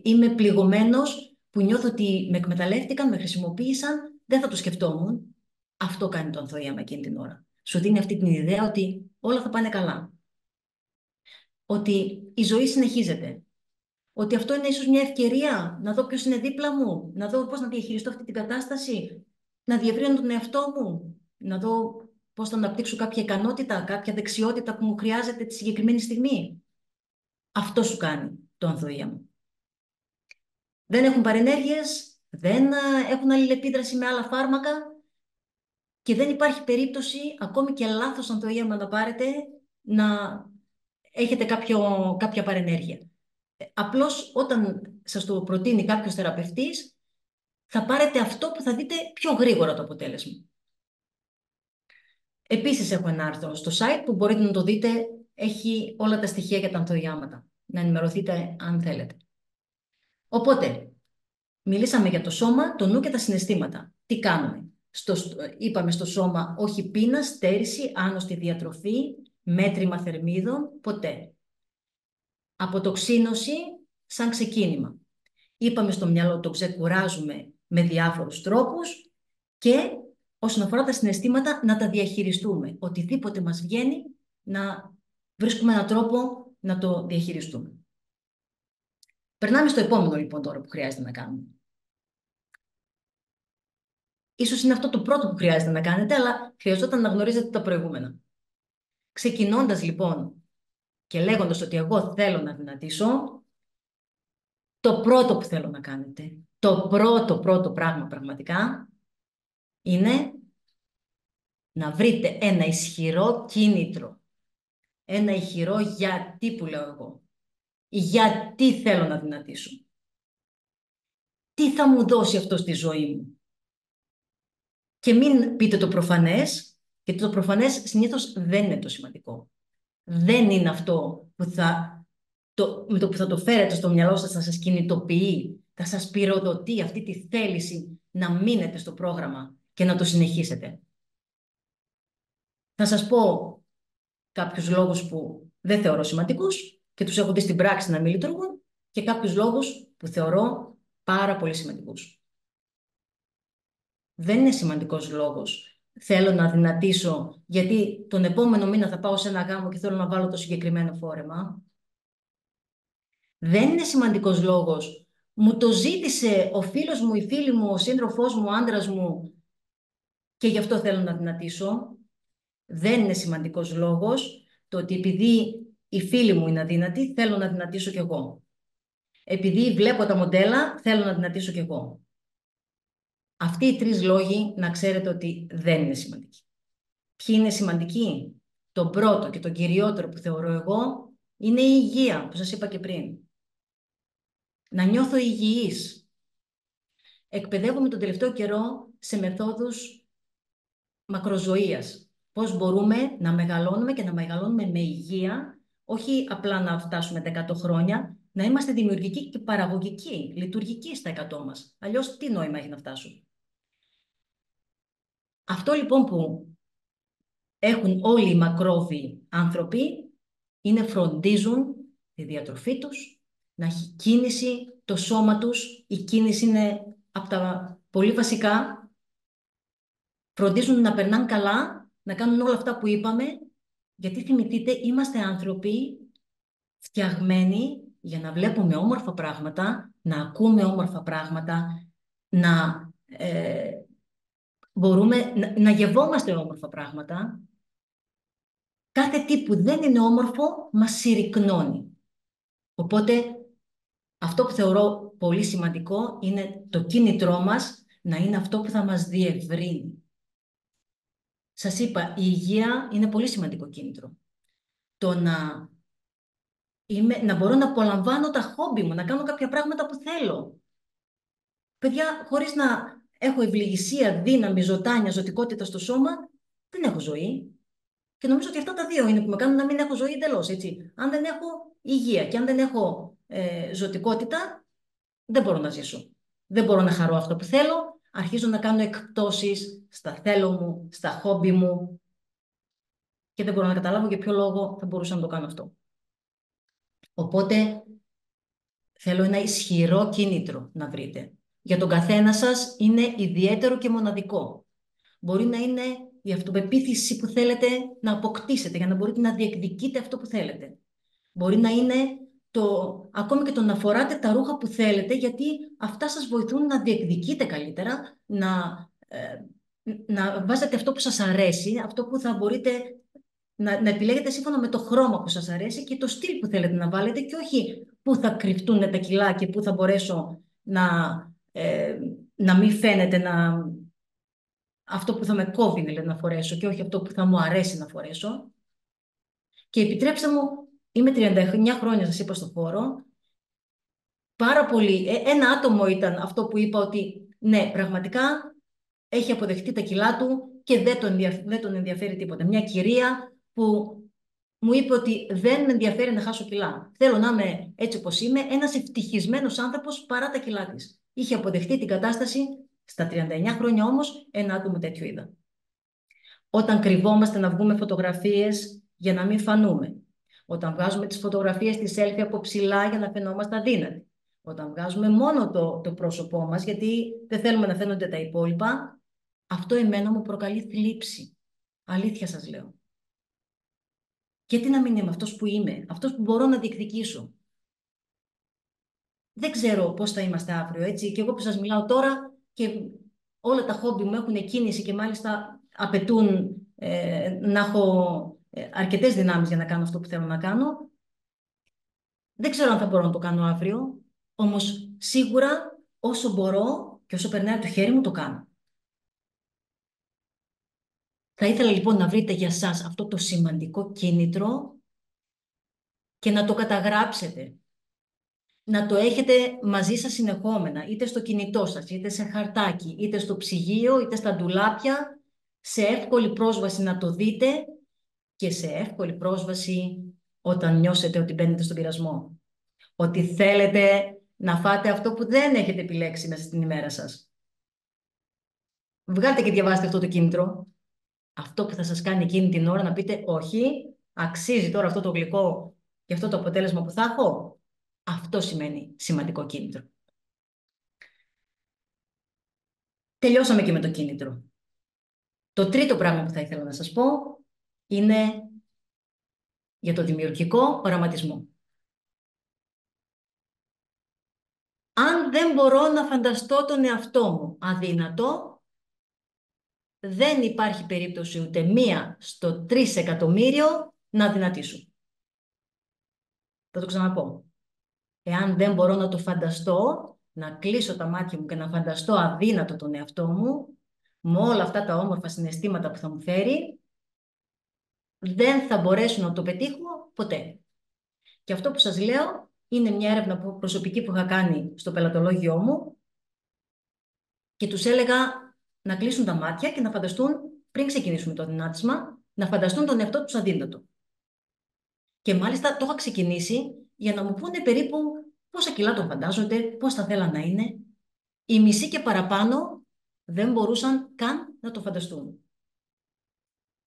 είμαι πληγωμένος, που νιώθω ότι με εκμεταλλεύτηκαν, με χρησιμοποίησαν, δεν θα το σκεφτόμουν. Αυτό κάνει το ανθοίαμα εκείνη την ώρα. Σου δίνει αυτή την ιδέα ότι όλα θα πάνε καλά. Ότι η ζωή συνεχίζεται. Ότι αυτό είναι ίσως μια ευκαιρία να δω ποιος είναι δίπλα μου, να δω πώς να διαχειριστώ αυτή την κατάσταση, να διευρύνω τον εαυτό μου, να δω πώς θα αναπτύξω κάποια ικανότητα, κάποια δεξιότητα που μου χρειάζεται τη συγκεκριμένη στιγμή. Αυτό σου κάνει το ανθοίαμα. Δεν έχουν παρενέργειες, δεν έχουν αλληλεπίδραση με άλλα φάρμακα και δεν υπάρχει περίπτωση, ακόμη και λάθος ανθοίαμα να πάρετε, να έχετε κάποια παρενέργεια. Απλώς όταν σας το προτείνει κάποιος θεραπευτής, θα πάρετε αυτό που θα δείτε πιο γρήγορα το αποτέλεσμα. Επίσης έχω ένα άρθρο στο site που μπορείτε να το δείτε, έχει όλα τα στοιχεία για τα ανθοϊάματα. Να ενημερωθείτε αν θέλετε. Οπότε, μιλήσαμε για το σώμα, το νου και τα συναισθήματα. Τι κάνουμε? Είπαμε στο σώμα όχι πείνα, στέρηση, άνοστη διατροφή, μέτρημα θερμίδων, ποτέ. Αποτοξίνωση σαν ξεκίνημα. Είπαμε στο μυαλό το ξεκουράζουμε με διάφορους τρόπους και όσον αφορά τα συναισθήματα να τα διαχειριστούμε. Οτιδήποτε μας βγαίνει να βρίσκουμε έναν τρόπο να το διαχειριστούμε. Περνάμε στο επόμενο λοιπόν τώρα που χρειάζεται να κάνουμε. Ίσως είναι αυτό το πρώτο που χρειάζεται να κάνετε, αλλά χρειαζόταν να γνωρίζετε τα προηγούμενα. Ξεκινώντας λοιπόν και λέγοντας ότι εγώ θέλω να δυνατήσω, το πρώτο που θέλω να κάνετε, το πρώτο πράγμα πραγματικά, είναι να βρείτε ένα ισχυρό κίνητρο. Ένα ισχυρό γιατί που λέω εγώ. Γιατί θέλω να δυνατήσω. Τι θα μου δώσει αυτό στη ζωή μου. Και μην πείτε το προφανές, γιατί το προφανές συνήθως δεν είναι το σημαντικό. Δεν είναι αυτό που με το που θα το φέρετε στο μυαλό σας, θα σας κινητοποιεί, θα σας πυροδοτεί αυτή τη θέληση να μείνετε στο πρόγραμμα και να το συνεχίσετε. Θα σας πω κάποιους λόγους που δεν θεωρώ σημαντικούς και τους έχω δει στην πράξη να μην λειτουργούν και κάποιους λόγους που θεωρώ πάρα πολύ σημαντικούς. Δεν είναι σημαντικός λόγος. Θέλω να δυνατήσω γιατί τον επόμενο μήνα θα πάω σε ένα γάμο και θέλω να βάλω το συγκεκριμένο φόρεμα. Δεν είναι σημαντικός λόγος. Μου το ζήτησε ο φίλος μου, η φίλη μου, ο σύντροφός μου, ο άντρας μου και γι' αυτό θέλω να δυνατήσω. Δεν είναι σημαντικός λόγος το ότι επειδή η φίλη μου είναι αδύνατη, θέλω να δυνατήσω κι εγώ. Επειδή βλέπω τα μοντέλα, θέλω να δυνατήσω κι εγώ. Αυτοί οι τρεις λόγοι να ξέρετε ότι δεν είναι σημαντικοί. Ποιοι είναι σημαντικοί? Το πρώτο και το κυριότερο που θεωρώ εγώ είναι η υγεία, που σας είπα και πριν. Να νιώθω υγιής. Εκπαιδεύομαι τον τελευταίο καιρό σε μεθόδους μακροζωίας. Πώς μπορούμε να μεγαλώνουμε και να μεγαλώνουμε με υγεία, όχι απλά να φτάσουμε τα 100 χρόνια, να είμαστε δημιουργικοί και παραγωγικοί, λειτουργικοί στα 100 μας. Αλλιώς τι νόημα έχει να φτάσουν. Αυτό λοιπόν που έχουν όλοι οι μακρόβιοι άνθρωποι είναι φροντίζουν τη διατροφή τους, να έχει κίνηση το σώμα τους. Η κίνηση είναι από τα πολύ βασικά. Φροντίζουν να περνάνε καλά, να κάνουν όλα αυτά που είπαμε, γιατί θυμηθείτε, είμαστε άνθρωποι φτιαγμένοι για να βλέπουμε όμορφα πράγματα, να ακούμε όμορφα πράγματα, να μπορούμε να γευόμαστε όμορφα πράγματα. Κάθε τι που δεν είναι όμορφο μας συρρικνώνει. Οπότε αυτό που θεωρώ πολύ σημαντικό είναι το κίνητρό μας να είναι αυτό που θα μας διευρύνει. Σας είπα, η υγεία είναι πολύ σημαντικό κίνητρο. Το να μπορώ να απολαμβάνω τα χόμπι μου, να κάνω κάποια πράγματα που θέλω. Παιδιά, χωρίς να έχω ευληγησία, δύναμη, ζωντάνια, ζωτικότητα στο σώμα, δεν έχω ζωή. Και νομίζω ότι αυτά τα δύο είναι που με κάνουν να μην έχω ζωή εντελώς, έτσι. Αν δεν έχω υγεία και αν δεν έχω ζωτικότητα, δεν μπορώ να ζήσω. Δεν μπορώ να χαρώ αυτό που θέλω. Αρχίζω να κάνω εκπτώσεις στα θέλω μου, στα χόμπι μου και δεν μπορώ να καταλάβω για ποιο λόγο θα μπορούσα να το κάνω αυτό. Οπότε θέλω ένα ισχυρό κίνητρο να βρείτε. Για τον καθένα σας είναι ιδιαίτερο και μοναδικό. Μπορεί να είναι η αυτοπεποίθηση που θέλετε να αποκτήσετε για να μπορείτε να διεκδικείτε αυτό που θέλετε. Μπορεί να είναι ακόμη και το να φοράτε τα ρούχα που θέλετε, γιατί αυτά σας βοηθούν να διεκδικείτε καλύτερα, να βάζετε αυτό που σας αρέσει, αυτό που θα μπορείτε να επιλέγετε σύμφωνα με το χρώμα που σας αρέσει και το στυλ που θέλετε να βάλετε και όχι πού θα κρυφτούν τα κιλά και πού θα μπορέσω να μην φαίνεται αυτό που θα με κόβει δηλαδή, να φορέσω και όχι αυτό που θα μου αρέσει να φορέσω. Και επιτρέψτε μου, είμαι 39 χρόνια, σας είπα, στο χώρο. Πάρα πολύ. Ένα άτομο ήταν αυτό που είπα ότι ναι, πραγματικά έχει αποδεχτεί τα κιλά του και δεν τον ενδιαφέρει τίποτα. Μια κυρία που μου είπε ότι δεν με ενδιαφέρει να χάσω κιλά. Θέλω να είμαι έτσι όπως είμαι, ένας ευτυχισμένος άνθρωπος παρά τα κιλά της. Είχε αποδεχτεί την κατάσταση. Στα 39 χρόνια όμως ένα άτομο τέτοιο είδα. Όταν κρυβόμαστε να βγούμε φωτογραφίες για να μην φανούμε. Όταν βγάζουμε τις φωτογραφίες στη selfie από ψηλά για να φαινόμαστε αδύνατοι. Όταν βγάζουμε μόνο το πρόσωπό μας γιατί δεν θέλουμε να φαίνονται τα υπόλοιπα, αυτό εμένα μου προκαλεί θλίψη. Αλήθεια σας λέω. Γιατί να μην είμαι αυτός που είμαι, αυτός που μπορώ να διεκδικήσω. Δεν ξέρω πώς θα είμαστε αύριο, έτσι. Και εγώ που σας μιλάω τώρα και όλα τα χόμπι μου έχουν κίνηση και μάλιστα απαιτούν να έχω αρκετές δυνάμεις για να κάνω αυτό που θέλω να κάνω. Δεν ξέρω αν θα μπορώ να το κάνω αύριο, όμως σίγουρα όσο μπορώ και όσο περνάει από το χέρι μου το κάνω. Θα ήθελα λοιπόν να βρείτε για σας αυτό το σημαντικό κίνητρο και να το καταγράψετε. Να το έχετε μαζί σας συνεχόμενα, είτε στο κινητό σας, είτε σε χαρτάκι, είτε στο ψυγείο, είτε στα ντουλάπια, σε εύκολη πρόσβαση να το δείτε και σε εύκολη πρόσβαση όταν νιώσετε ότι μπαίνετε στον πειρασμό. Ότι θέλετε να φάτε αυτό που δεν έχετε επιλέξει μέσα στην ημέρα σας. Βγάλτε και διαβάστε αυτό το κίνητρο. Αυτό που θα σας κάνει εκείνη την ώρα να πείτε όχι, αξίζει τώρα αυτό το γλυκό και αυτό το αποτέλεσμα που θα έχω. Αυτό σημαίνει σημαντικό κίνητρο. Τελειώσαμε και με το κίνητρο. Το τρίτο πράγμα που θα ήθελα να σας πω είναι για το δημιουργικό οραματισμό. Αν δεν μπορώ να φανταστώ τον εαυτό μου αδύνατο, δεν υπάρχει περίπτωση ούτε μία στο 3.000.000 να αδυνατήσω. Θα το ξαναπώ. Εάν δεν μπορώ να το φανταστώ, να κλείσω τα μάτια μου και να φανταστώ αδύνατο τον εαυτό μου, με όλα αυτά τα όμορφα συναισθήματα που θα μου φέρει, δεν θα μπορέσω να το πετύχω ποτέ. Και αυτό που σας λέω είναι μια έρευνα προσωπική που είχα κάνει στο πελατολόγιό μου και τους έλεγα να κλείσουν τα μάτια και να φανταστούν, πριν ξεκινήσουμε το δυνάτισμα, να φανταστούν τον εαυτό τους αδύνατο. Και μάλιστα το είχα ξεκινήσει για να μου πούνε περίπου πόσα κιλά τον φαντάζονται, πώς θα θέλαν να είναι. Οι μισοί και παραπάνω δεν μπορούσαν καν να το φανταστούν.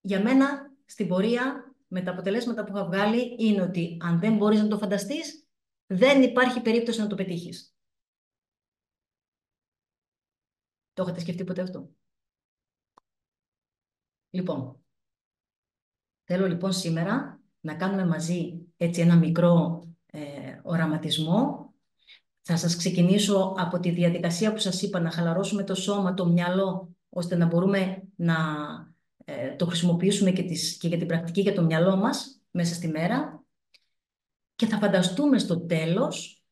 Για μένα, στην πορεία, με τα αποτελέσματα που είχα βγάλει, είναι ότι αν δεν μπορείς να το φανταστείς, δεν υπάρχει περίπτωση να το πετύχεις. Το έχετε σκεφτεί ποτέ αυτό? Λοιπόν, θέλω λοιπόν σήμερα να κάνουμε μαζί έτσι ένα μικρό οραματισμό. Θα σας ξεκινήσω από τη διαδικασία που σας είπα, να χαλαρώσουμε το σώμα, το μυαλό, ώστε να μπορούμε να το χρησιμοποιήσουμε και για την πρακτική για το μυαλό μας μέσα στη μέρα. Και θα φανταστούμε στο τέλος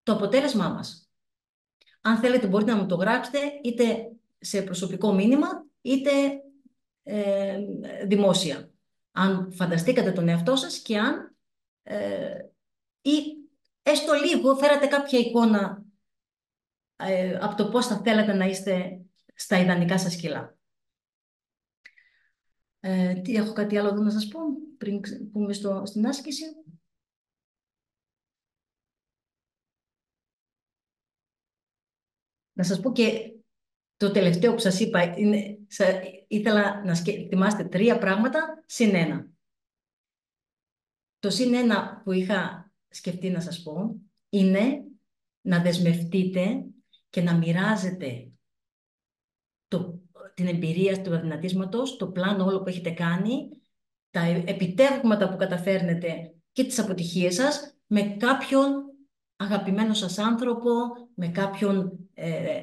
το αποτέλεσμά μας. Αν θέλετε μπορείτε να μου το γράψετε είτε σε προσωπικό μήνυμα, είτε δημόσια. Αν φανταστήκατε τον εαυτό σας και αν ή έστω λίγο φέρατε κάποια εικόνα από το πώς θα θέλατε να είστε στα ιδανικά σας κιλά. Τι έχω κάτι άλλο εδώ να σας πω πριν πούμε στην άσκηση? Να σας πω και το τελευταίο που σας είπα, ήθελα να θυμάστε 3 πράγματα συν 1. Το συν 1 που είχα σκεφτεί να σας πω είναι να δεσμευτείτε και να μοιράζετε την εμπειρία του αδυνατίσματος, το πλάνο όλο που έχετε κάνει, τα επιτεύγματα που καταφέρνετε και τις αποτυχίες σας με κάποιον αγαπημένο σας άνθρωπο, με κάποιον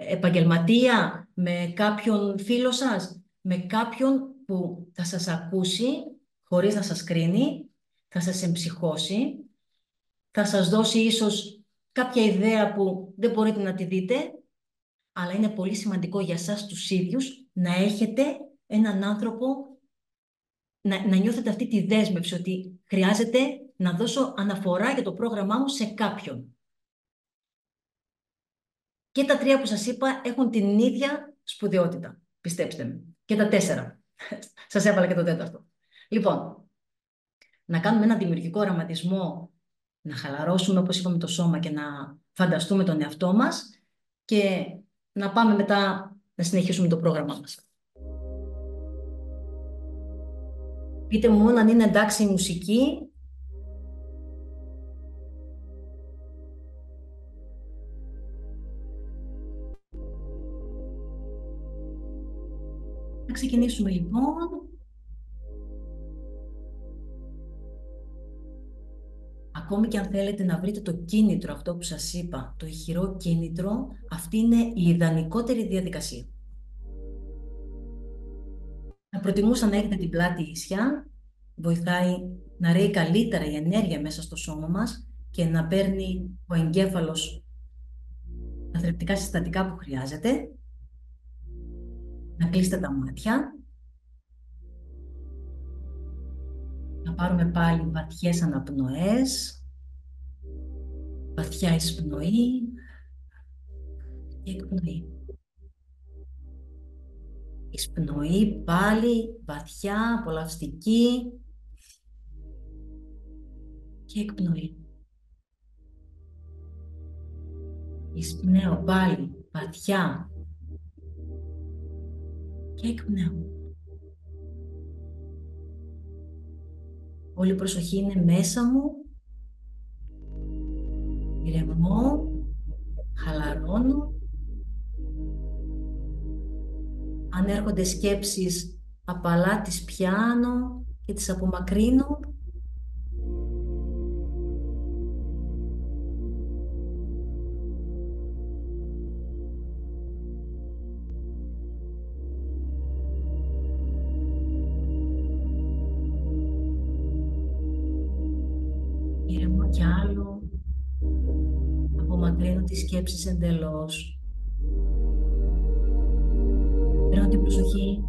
επαγγελματία, με κάποιον φίλο σας, με κάποιον που θα σας ακούσει χωρίς να σας κρίνει, θα σας εμψυχώσει, θα σας δώσει ίσως κάποια ιδέα που δεν μπορείτε να τη δείτε, αλλά είναι πολύ σημαντικό για σας τους ίδιους να έχετε έναν άνθρωπο, να νιώθετε αυτή τη δέσμευση ότι χρειάζεται να δώσω αναφορά για το πρόγραμμά μου σε κάποιον. Και τα 3 που σας είπα έχουν την ίδια σπουδαιότητα, πιστέψτε με. Και τα 4. Σας έβαλα και το 4ο. Λοιπόν, να κάνουμε ένα δημιουργικό οραματισμό, να χαλαρώσουμε, όπως είπαμε, το σώμα και να φανταστούμε τον εαυτό μας και να πάμε μετά να συνεχίσουμε το πρόγραμμά μας. Πείτε μου αν είναι εντάξει η μουσική. Να ξεκινήσουμε λοιπόν. Ακόμη και αν θέλετε να βρείτε το κίνητρο, αυτό που σας είπα, το ηχηρό κίνητρο, αυτή είναι η ιδανικότερη διαδικασία. Θα προτιμούσα να έχετε την πλάτη ίσια, βοηθάει να ρέει καλύτερα η ενέργεια μέσα στο σώμα μας και να παίρνει ο εγκέφαλος τα θρεπτικά συστατικά που χρειάζεται. Να κλείσετε τα μάτια. Να πάρουμε πάλι βαθιές αναπνοές, βαθιά εισπνοή και εκπνοή. Εισπνοή πάλι βαθιά, απολαυστική και εκπνοή. Εισπνέω πάλι βαθιά και εκπνέω. Όλη η προσοχή είναι μέσα μου. Ηρεμώ, χαλαρώνω. Αν έρχονται σκέψεις, απαλά τις πιάνω και τις απομακρύνω. Ηρεμώ κι άλλο. Απομακρύνω τις σκέψεις εντελώς. Παίρνω την προσοχή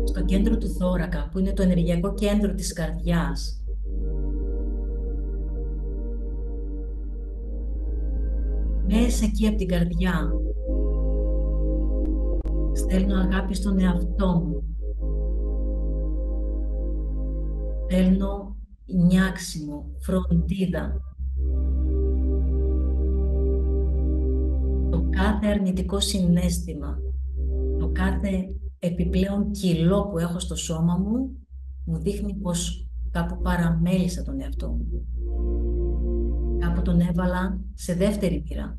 στο κέντρο του θώρακα, που είναι το ενεργειακό κέντρο της καρδιάς. Μέσα εκεί από την καρδιά στέλνω αγάπη στον εαυτό μου. Στέλνω νιάξιμο, φροντίδα. Το κάθε αρνητικό συναίσθημα, το κάθε επιπλέον κιλό που έχω στο σώμα μου, μου δείχνει πως κάπου παραμέλησα τον εαυτό μου. Κάπου τον έβαλα σε δεύτερη μοίρα.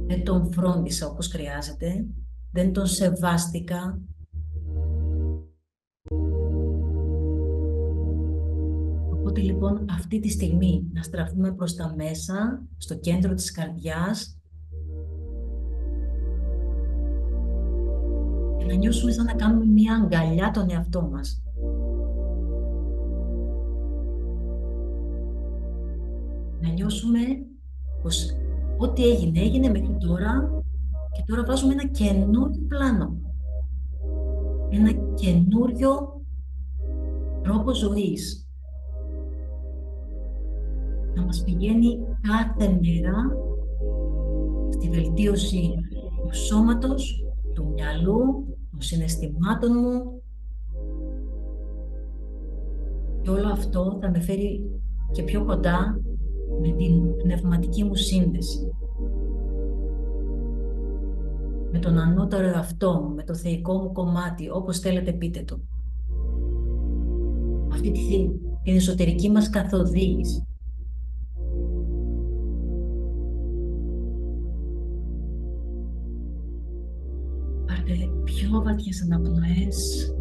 Δεν τον φρόντισα όπως χρειάζεται, δεν τον σεβάστηκα. Οπότε λοιπόν αυτή τη στιγμή να στραφούμε προς τα μέσα, στο κέντρο της καρδιάς και να νιώσουμε σαν να κάνουμε μια αγκαλιά τον εαυτό μας. Να νιώσουμε πως ό,τι έγινε, έγινε μέχρι τώρα και τώρα βάζουμε ένα καινούριο πλάνο. Ένα καινούριο τρόπο ζωής. Να μας πηγαίνει κάθε μέρα στη βελτίωση του σώματος, του μυαλού, των συναισθημάτων μου. Και όλο αυτό θα με φέρει και πιο κοντά με την πνευματική μου σύνδεση. Με τον ανώτερο εαυτό μου, με το θεϊκό μου κομμάτι, όπως θέλετε πείτε το. Αυτή την εσωτερική μας καθοδήγηση. Λίγες αναπνοές,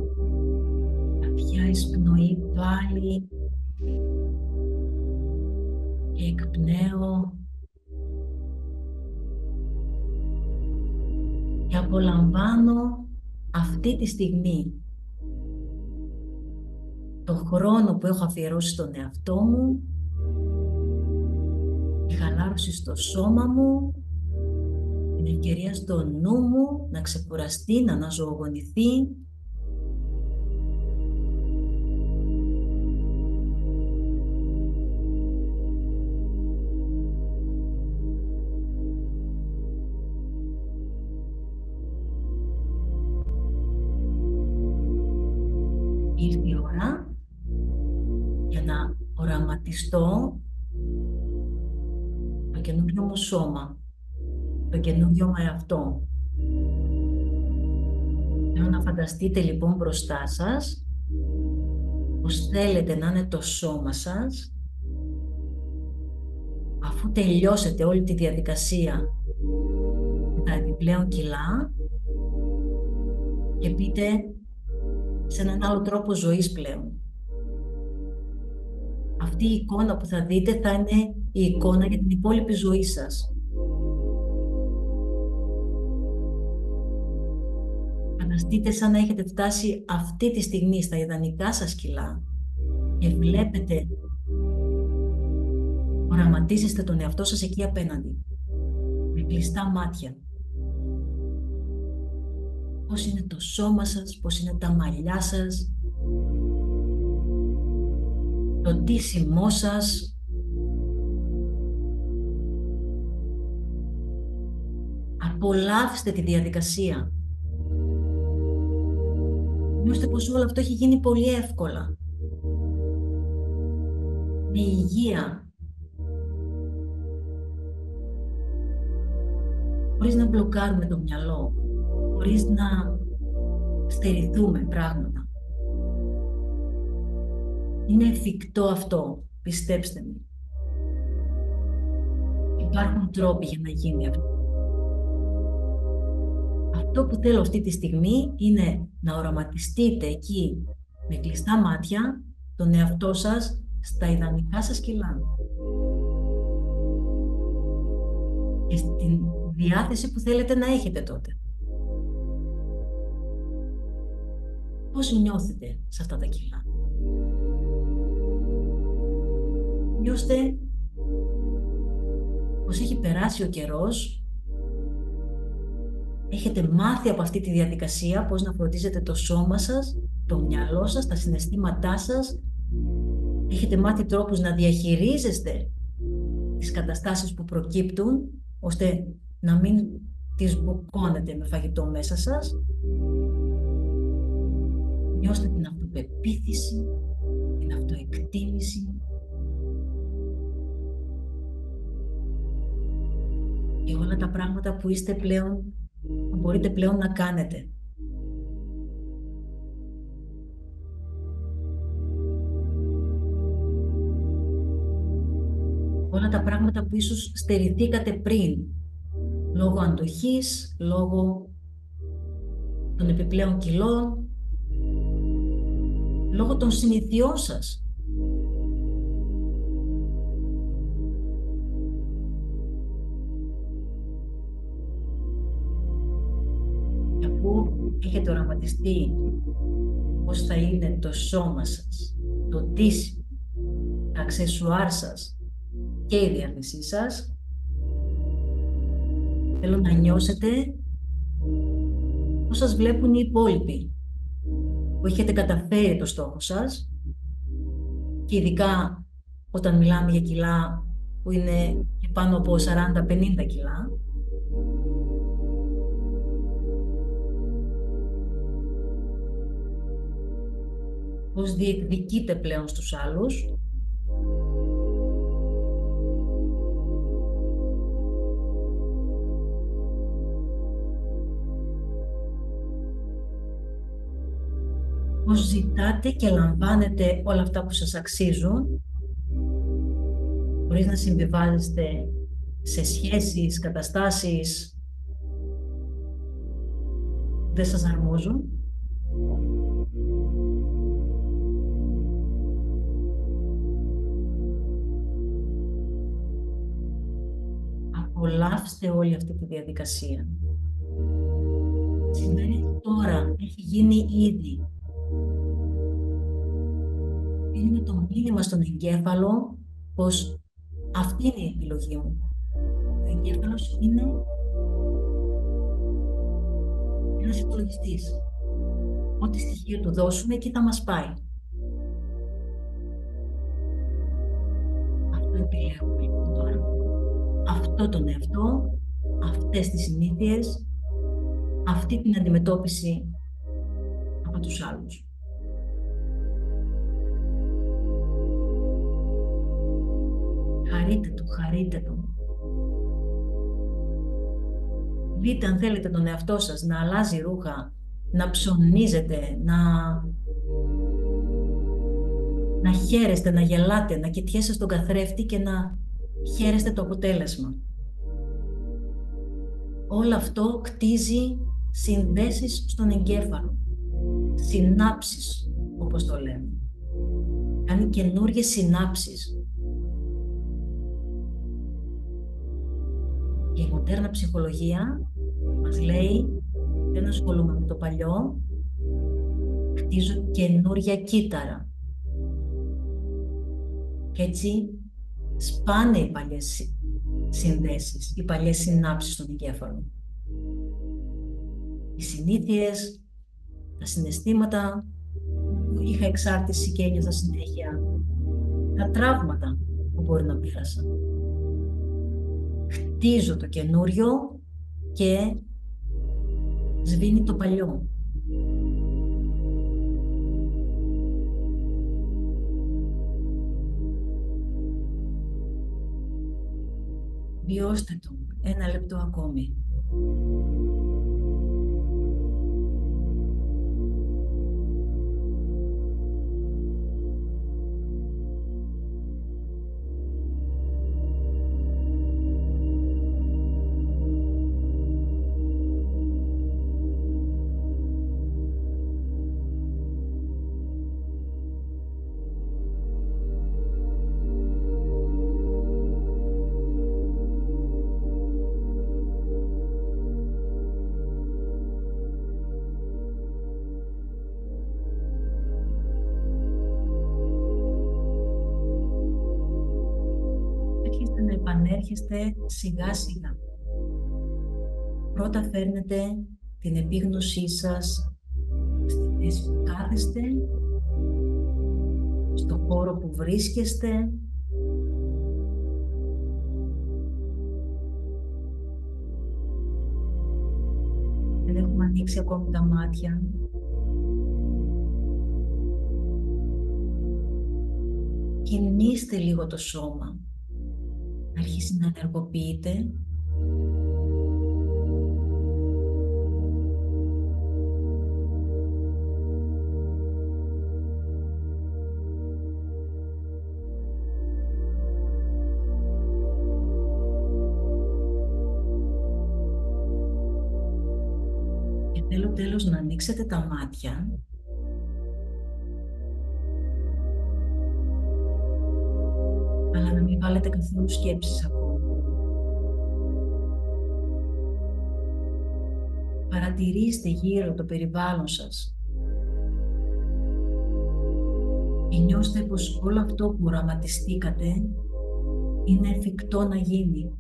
βαθιά εισπνοή πάλι και εκπνέω και απολαμβάνω αυτή τη στιγμή το χρόνο που έχω αφιερώσει στον εαυτό μου, τη χαλάρωση στο σώμα μου, την ευκαιρία στο νου μου να ξεκουραστεί, να αναζωογονηθεί. Ήρθε η ώρα για να οραματιστώ το καινούριο μου σώμα, το καινούριο μου εαυτό. Θέλω να φανταστείτε λοιπόν μπροστά σας πως θέλετε να είναι το σώμα σας αφού τελειώσετε όλη τη διαδικασία με τα επιπλέον κιλά και πείτε σε έναν άλλο τρόπο ζωής πλέον. Αυτή η εικόνα που θα δείτε θα είναι η εικόνα για την υπόλοιπη ζωή σας. Φανταστείτε σαν να έχετε φτάσει αυτή τη στιγμή στα ιδανικά σας κιλά και βλέπετε, οραματίζεστε τον εαυτό σας εκεί απέναντι, με κλειστά μάτια. Πώς είναι το σώμα σας, πώς είναι τα μαλλιά σας, το ντύσιμό σας. Απολαύστε τη διαδικασία. Νιώστε πως όλο αυτό έχει γίνει πολύ εύκολα. Με υγεία. Χωρίς να μπλοκάρουμε το μυαλό. Χωρίς να στερηθούμε πράγματα. Είναι εφικτό αυτό, πιστέψτε με. Υπάρχουν τρόποι για να γίνει αυτό. Αυτό που θέλω αυτή τη στιγμή είναι να οραματιστείτε εκεί με κλειστά μάτια τον εαυτό σας στα ιδανικά σας κιλά. Και στην διάθεση που θέλετε να έχετε τότε. Πώς νιώθετε σε αυτά τα κιλά? Νιώστε πως έχει περάσει ο καιρός, έχετε μάθει από αυτή τη διαδικασία πώς να φροντίζετε το σώμα σας, το μυαλό σας, τα συναισθήματά σας, έχετε μάθει τρόπους να διαχειρίζεστε τις καταστάσεις που προκύπτουν, ώστε να μην τις μπουκώνετε με φαγητό μέσα σας. Νιώστε την αυτοπεποίθηση, την αυτοεκτίμηση και όλα τα πράγματα που είστε πλέον, που μπορείτε πλέον να κάνετε. Όλα τα πράγματα που ίσως στερηθήκατε πριν, λόγω αντοχής, λόγω των επιπλέον κιλών, λόγω των συνηθιών σας. Και αφού έχετε οραματιστεί πώς θα είναι το σώμα σας, το ντύσιμο, τα αξεσουάρ σας και η διάθεσή σας, θέλω να νιώσετε πώς σας βλέπουν οι υπόλοιποι, που έχετε καταφέρει το στόχο σας, και ειδικά όταν μιλάμε για κιλά που είναι και πάνω από 40-50 κιλά. Πώς διεκδικείτε πλέον στους άλλους. Πώς ζητάτε και λαμβάνετε όλα αυτά που σας αξίζουν, χωρίς να συμβιβάζεστε σε σχέσεις, καταστάσεις που δεν σας αρμόζουν. Απολαύστε όλη αυτή τη διαδικασία. Συμβαίνει τώρα, έχει γίνει ήδη. Είναι το μήνυμα στον εγκέφαλο πως αυτή είναι η επιλογή μου. Ο εγκέφαλος είναι ένας υπολογιστής. Ό,τι στοιχείο του δώσουμε, εκεί θα μας πάει. Αυτό επιλέγουμε λοιπόν τώρα. Αυτό τον εαυτό, αυτές τις συνήθειες, αυτή την αντιμετώπιση από τους άλλους. Χαρείτε του. Δείτε αν θέλετε τον εαυτό σας να αλλάζει ρούχα, να ψωνίζετε, να χαίρεστε, να γελάτε, να κοιτιέστε στον καθρέφτη και να χαίρεστε το αποτέλεσμα. Όλο αυτό κτίζει συνδέσεις στον εγκέφαλο. Συνάψεις, όπως το λέμε. Κάνει καινούργιες συνάψεις. Και η μοντέρνα ψυχολογία μας λέει δεν ασχολούμαι με το παλιό, χτίζω καινούρια κύτταρα. Και έτσι σπάνε οι παλιές συνδέσεις, οι παλιές συνάψεις στον εγκέφαλο. Οι συνήθειες, τα συναισθήματα που είχα εξάρτηση και ένιωθα συνέχεια, τα τραύματα που μπορεί να πέρασα. Χτίζω το καινούριο και σβήνει το παλιό. Βιώστε το 1 λεπτό ακόμη. Αρχίστε να επανέρχεστε σιγά σιγά. Πρώτα φέρνετε την επίγνωσή σας στη θέση που κάθεστε, στο χώρο που βρίσκεστε. Δεν έχουμε ανοίξει ακόμη τα μάτια. Κινήστε λίγο το σώμα. Αρχίσει να ενεργοποιείτε. Και θέλω τέλος να ανοίξετε τα μάτια. Αλλά να μην βάλετε καθόλου σκέψεις ακόμα. Παρατηρήστε γύρω το περιβάλλον σας. Και νιώστε πως όλο αυτό που οραματιστήκατε είναι εφικτό να γίνει.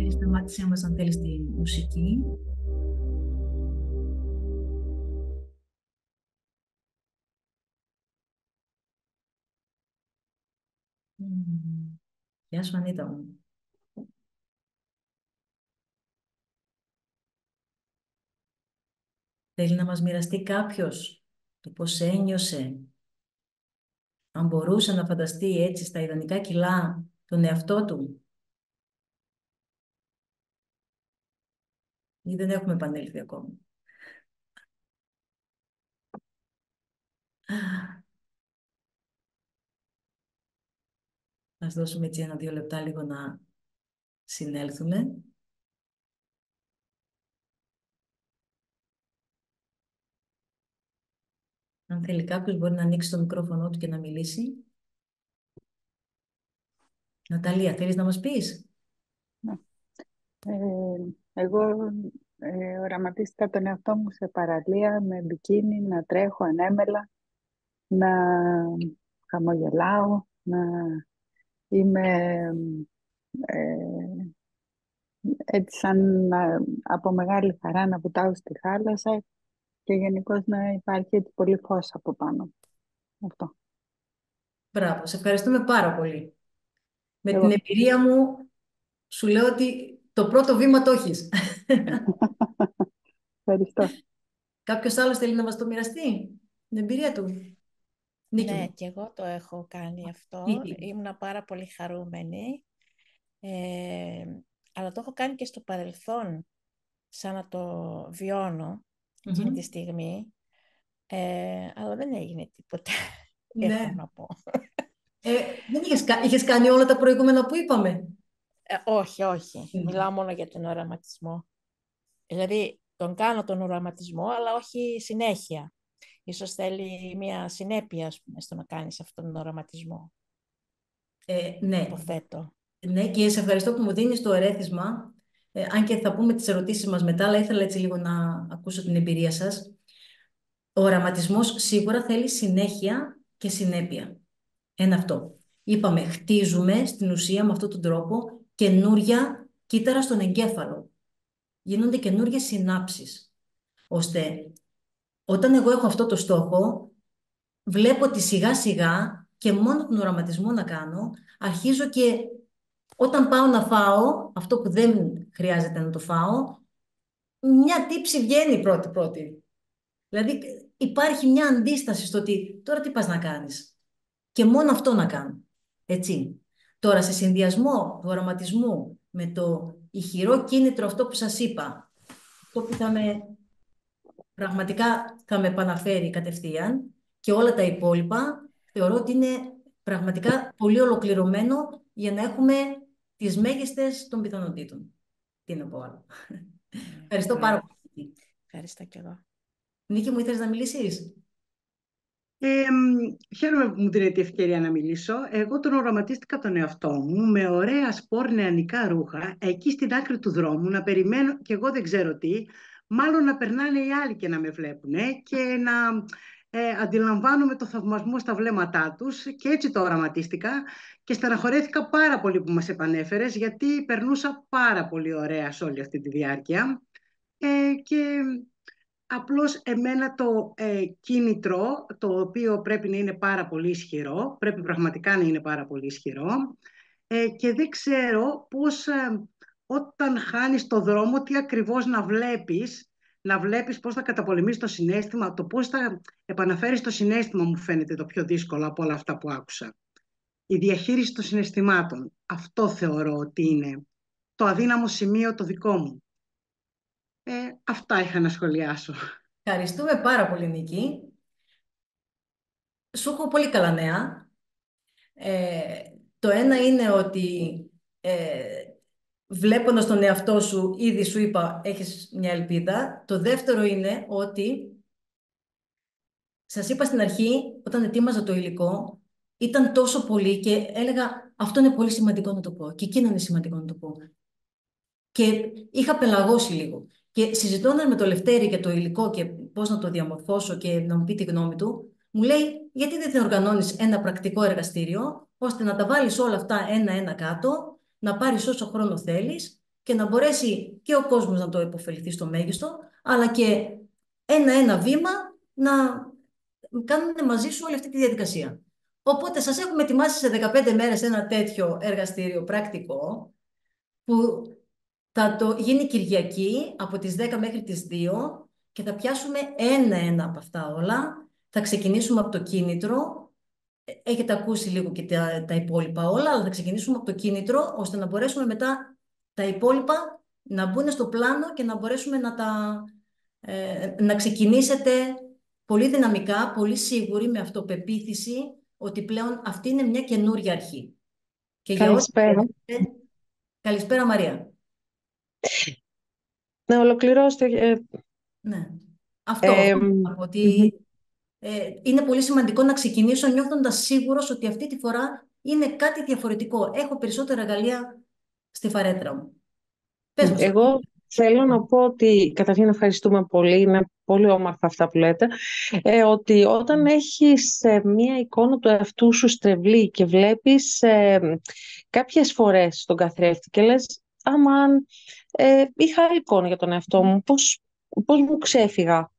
Σταμάτησέ μας αν θέλεις τη μουσική. Γεια σου Ανίτα μου. Θέλει να μας μοιραστεί κάποιος το πώς ένιωσε, αν μπορούσε να φανταστεί έτσι στα ιδανικά κιλά τον εαυτό του. Ή δεν έχουμε επανέλθει ακόμα. Ας δώσουμε έτσι 1-2 λεπτά λίγο να συνέλθουμε. Αν θέλει κάποιος μπορεί να ανοίξει το μικρόφωνο του και να μιλήσει. Ναταλία, θέλεις να μας πεις? Ναι. Εγώ οραματίστηκα τον εαυτό μου σε παραλία με μπικίνι, να τρέχω ανέμελα, να χαμογελάω, να είμαι ε, έτσι σαν από μεγάλη χαρά να βουτάω στη θάλασσα και γενικώς να υπάρχει έτσι πολύ φως από πάνω. Αυτό. Μπράβο, σε ευχαριστούμε πάρα πολύ. Με την Εγώ. εμπειρία μου σου λέω ότι το πρώτο βήμα το έχεις. Ευχαριστώ. Κάποιος άλλος θέλει να μας το μοιραστεί, την εμπειρία του? Νίκη Ναι, μου. και εγώ το έχω κάνει αυτό. Νίκη. Ήμουνα πάρα πολύ χαρούμενη. Αλλά το έχω κάνει και στο παρελθόν, σαν να το βιώνω εκείνη τη στιγμή. Αλλά δεν έγινε τίποτα, έχω Ναι. να πω. Δεν είχες κάνει όλα τα προηγούμενα που είπαμε? Όχι, όχι. Μιλάω μόνο για τον οραματισμό. Δηλαδή, τον κάνω τον οραματισμό, αλλά όχι συνέχεια. Ίσως θέλει μια συνέπεια, ας πούμε, στο να κάνεις αυτόν τον οραματισμό. Ναι. Υποθέτω. Ναι, και σε ευχαριστώ που μου δίνεις το ερέθισμα. Αν και θα πούμε τις ερωτήσεις μας μετά, αλλά ήθελα έτσι λίγο να ακούσω την εμπειρία σας. Ο οραματισμός σίγουρα θέλει συνέχεια και συνέπεια. Ένα αυτό. Είπαμε, χτίζουμε στην ουσία με αυτόν τον τρόπο καινούρια κύτταρα στον εγκέφαλο. Γίνονται καινούριες συνάψεις. Ώστε όταν εγώ έχω αυτό το στόχο, βλέπω ότι σιγά σιγά και μόνο τον οραματισμό να κάνω, αρχίζω και όταν πάω να φάω, αυτό που δεν χρειάζεται να το φάω, μια τύψη βγαίνει πρώτη-πρώτη. Δηλαδή υπάρχει μια αντίσταση στο ότι τώρα τι πας να κάνεις. Και μόνο αυτό να κάνω. Έτσι. Τώρα σε συνδυασμό του οραματισμού με το ηχηρό κίνητρο αυτό που σας είπα, αυτό που πραγματικά θα με επαναφέρει κατευθείαν και όλα τα υπόλοιπα, θεωρώ ότι είναι πραγματικά πολύ ολοκληρωμένο για να έχουμε τις μέγιστες των πιθανότητων. Τι να πω άλλο. Ευχαριστώ πάρα πολύ. Ευχαριστώ κι εγώ. Νίκη μου, ήθελες να μιλήσεις? Χαίρομαι που μου δίνετε ευκαιρία να μιλήσω. Εγώ τον οραματίστηκα τον εαυτό μου με ωραία σπορ νεανικά ρούχα, εκεί στην άκρη του δρόμου, να περιμένω και εγώ δεν ξέρω τι, μάλλον να περνάνε οι άλλοι και να με βλέπουν και να αντιλαμβάνομαι το θαυμασμό στα βλέμματά τους, και έτσι το οραματίστηκα και στεναχωρέθηκα πάρα πολύ που μας επανέφερες, γιατί περνούσα πάρα πολύ ωραία σε όλη αυτή τη διάρκεια και απλώς εμένα το κίνητρο, το οποίο πρέπει να είναι πάρα πολύ ισχυρό, πρέπει πραγματικά να είναι πάρα πολύ ισχυρό, και δεν ξέρω πώς όταν χάνεις το δρόμο, τι ακριβώς να βλέπεις πώς θα καταπολεμήσεις το συναίσθημα, το πώς θα επαναφέρεις το συναίσθημα μου φαίνεται το πιο δύσκολο από όλα αυτά που άκουσα. Η διαχείριση των συναισθημάτων, αυτό θεωρώ ότι είναι το αδύναμο σημείο το δικό μου. Αυτά είχα να σχολιάσω. Ευχαριστούμε πάρα πολύ, Νίκη. Σου έχω πολύ καλά νέα. Το ένα είναι ότι βλέποντας τον εαυτό σου, ήδη σου είπα, έχεις μια ελπίδα. Το δεύτερο είναι ότι, σας είπα στην αρχή, όταν ετοίμαζα το υλικό, ήταν τόσο πολύ και έλεγα αυτό είναι πολύ σημαντικό να το πω και εκείνο είναι σημαντικό να το πω. Και είχα πελαγώσει λίγο. Και συζητώντας με το Λευτέρη για το υλικό και πώς να το διαμορφώσω και να μου πει τη γνώμη του, μου λέει γιατί δεν οργανώνεις ένα πρακτικό εργαστήριο, ώστε να τα βάλεις όλα αυτά ένα-ένα κάτω, να πάρεις όσο χρόνο θέλεις και να μπορέσει και ο κόσμος να το υποφεληθεί στο μέγιστο, αλλά και ένα-ένα βήμα να κάνουν μαζί σου όλη αυτή τη διαδικασία. Οπότε σας έχουμε ετοιμάσει σε 15 μέρες ένα τέτοιο εργαστήριο πρακτικό, που θα το γίνει Κυριακή από τις 10 μέχρι τις 2 και θα πιάσουμε ένα-ένα από αυτά όλα. Θα ξεκινήσουμε από το κίνητρο. Έχετε ακούσει λίγο και τα υπόλοιπα όλα, αλλά θα ξεκινήσουμε από το κίνητρο, ώστε να μπορέσουμε μετά τα υπόλοιπα να μπουν στο πλάνο και να μπορέσουμε να ξεκινήσετε πολύ δυναμικά, πολύ σίγουροι, με αυτοπεποίθηση, ότι πλέον αυτή είναι μια καινούρια αρχή. Και για όσοι Καλησπέρα. Καλησπέρα, Μαρία. Να ολοκληρώσετε. Ναι. Αυτό να πω, ότι είναι πολύ σημαντικό να ξεκινήσω νιώθοντας σίγουρος ότι αυτή τη φορά είναι κάτι διαφορετικό. Έχω περισσότερα εργαλεία στη φαρέτρα μου. Πες μας. Εγώ θέλω να πω ότι καταρχήν ευχαριστούμε πολύ, είναι πολύ όμορφα αυτά που λέτε, ότι όταν έχεις μία εικόνα του εαυτού σου στρεβλή και βλέπεις κάποιες φορές τον καθρέφτη και λες αμάν, είχα άλλη εικόνα για τον εαυτό μου, πώς μου ξέφυγα.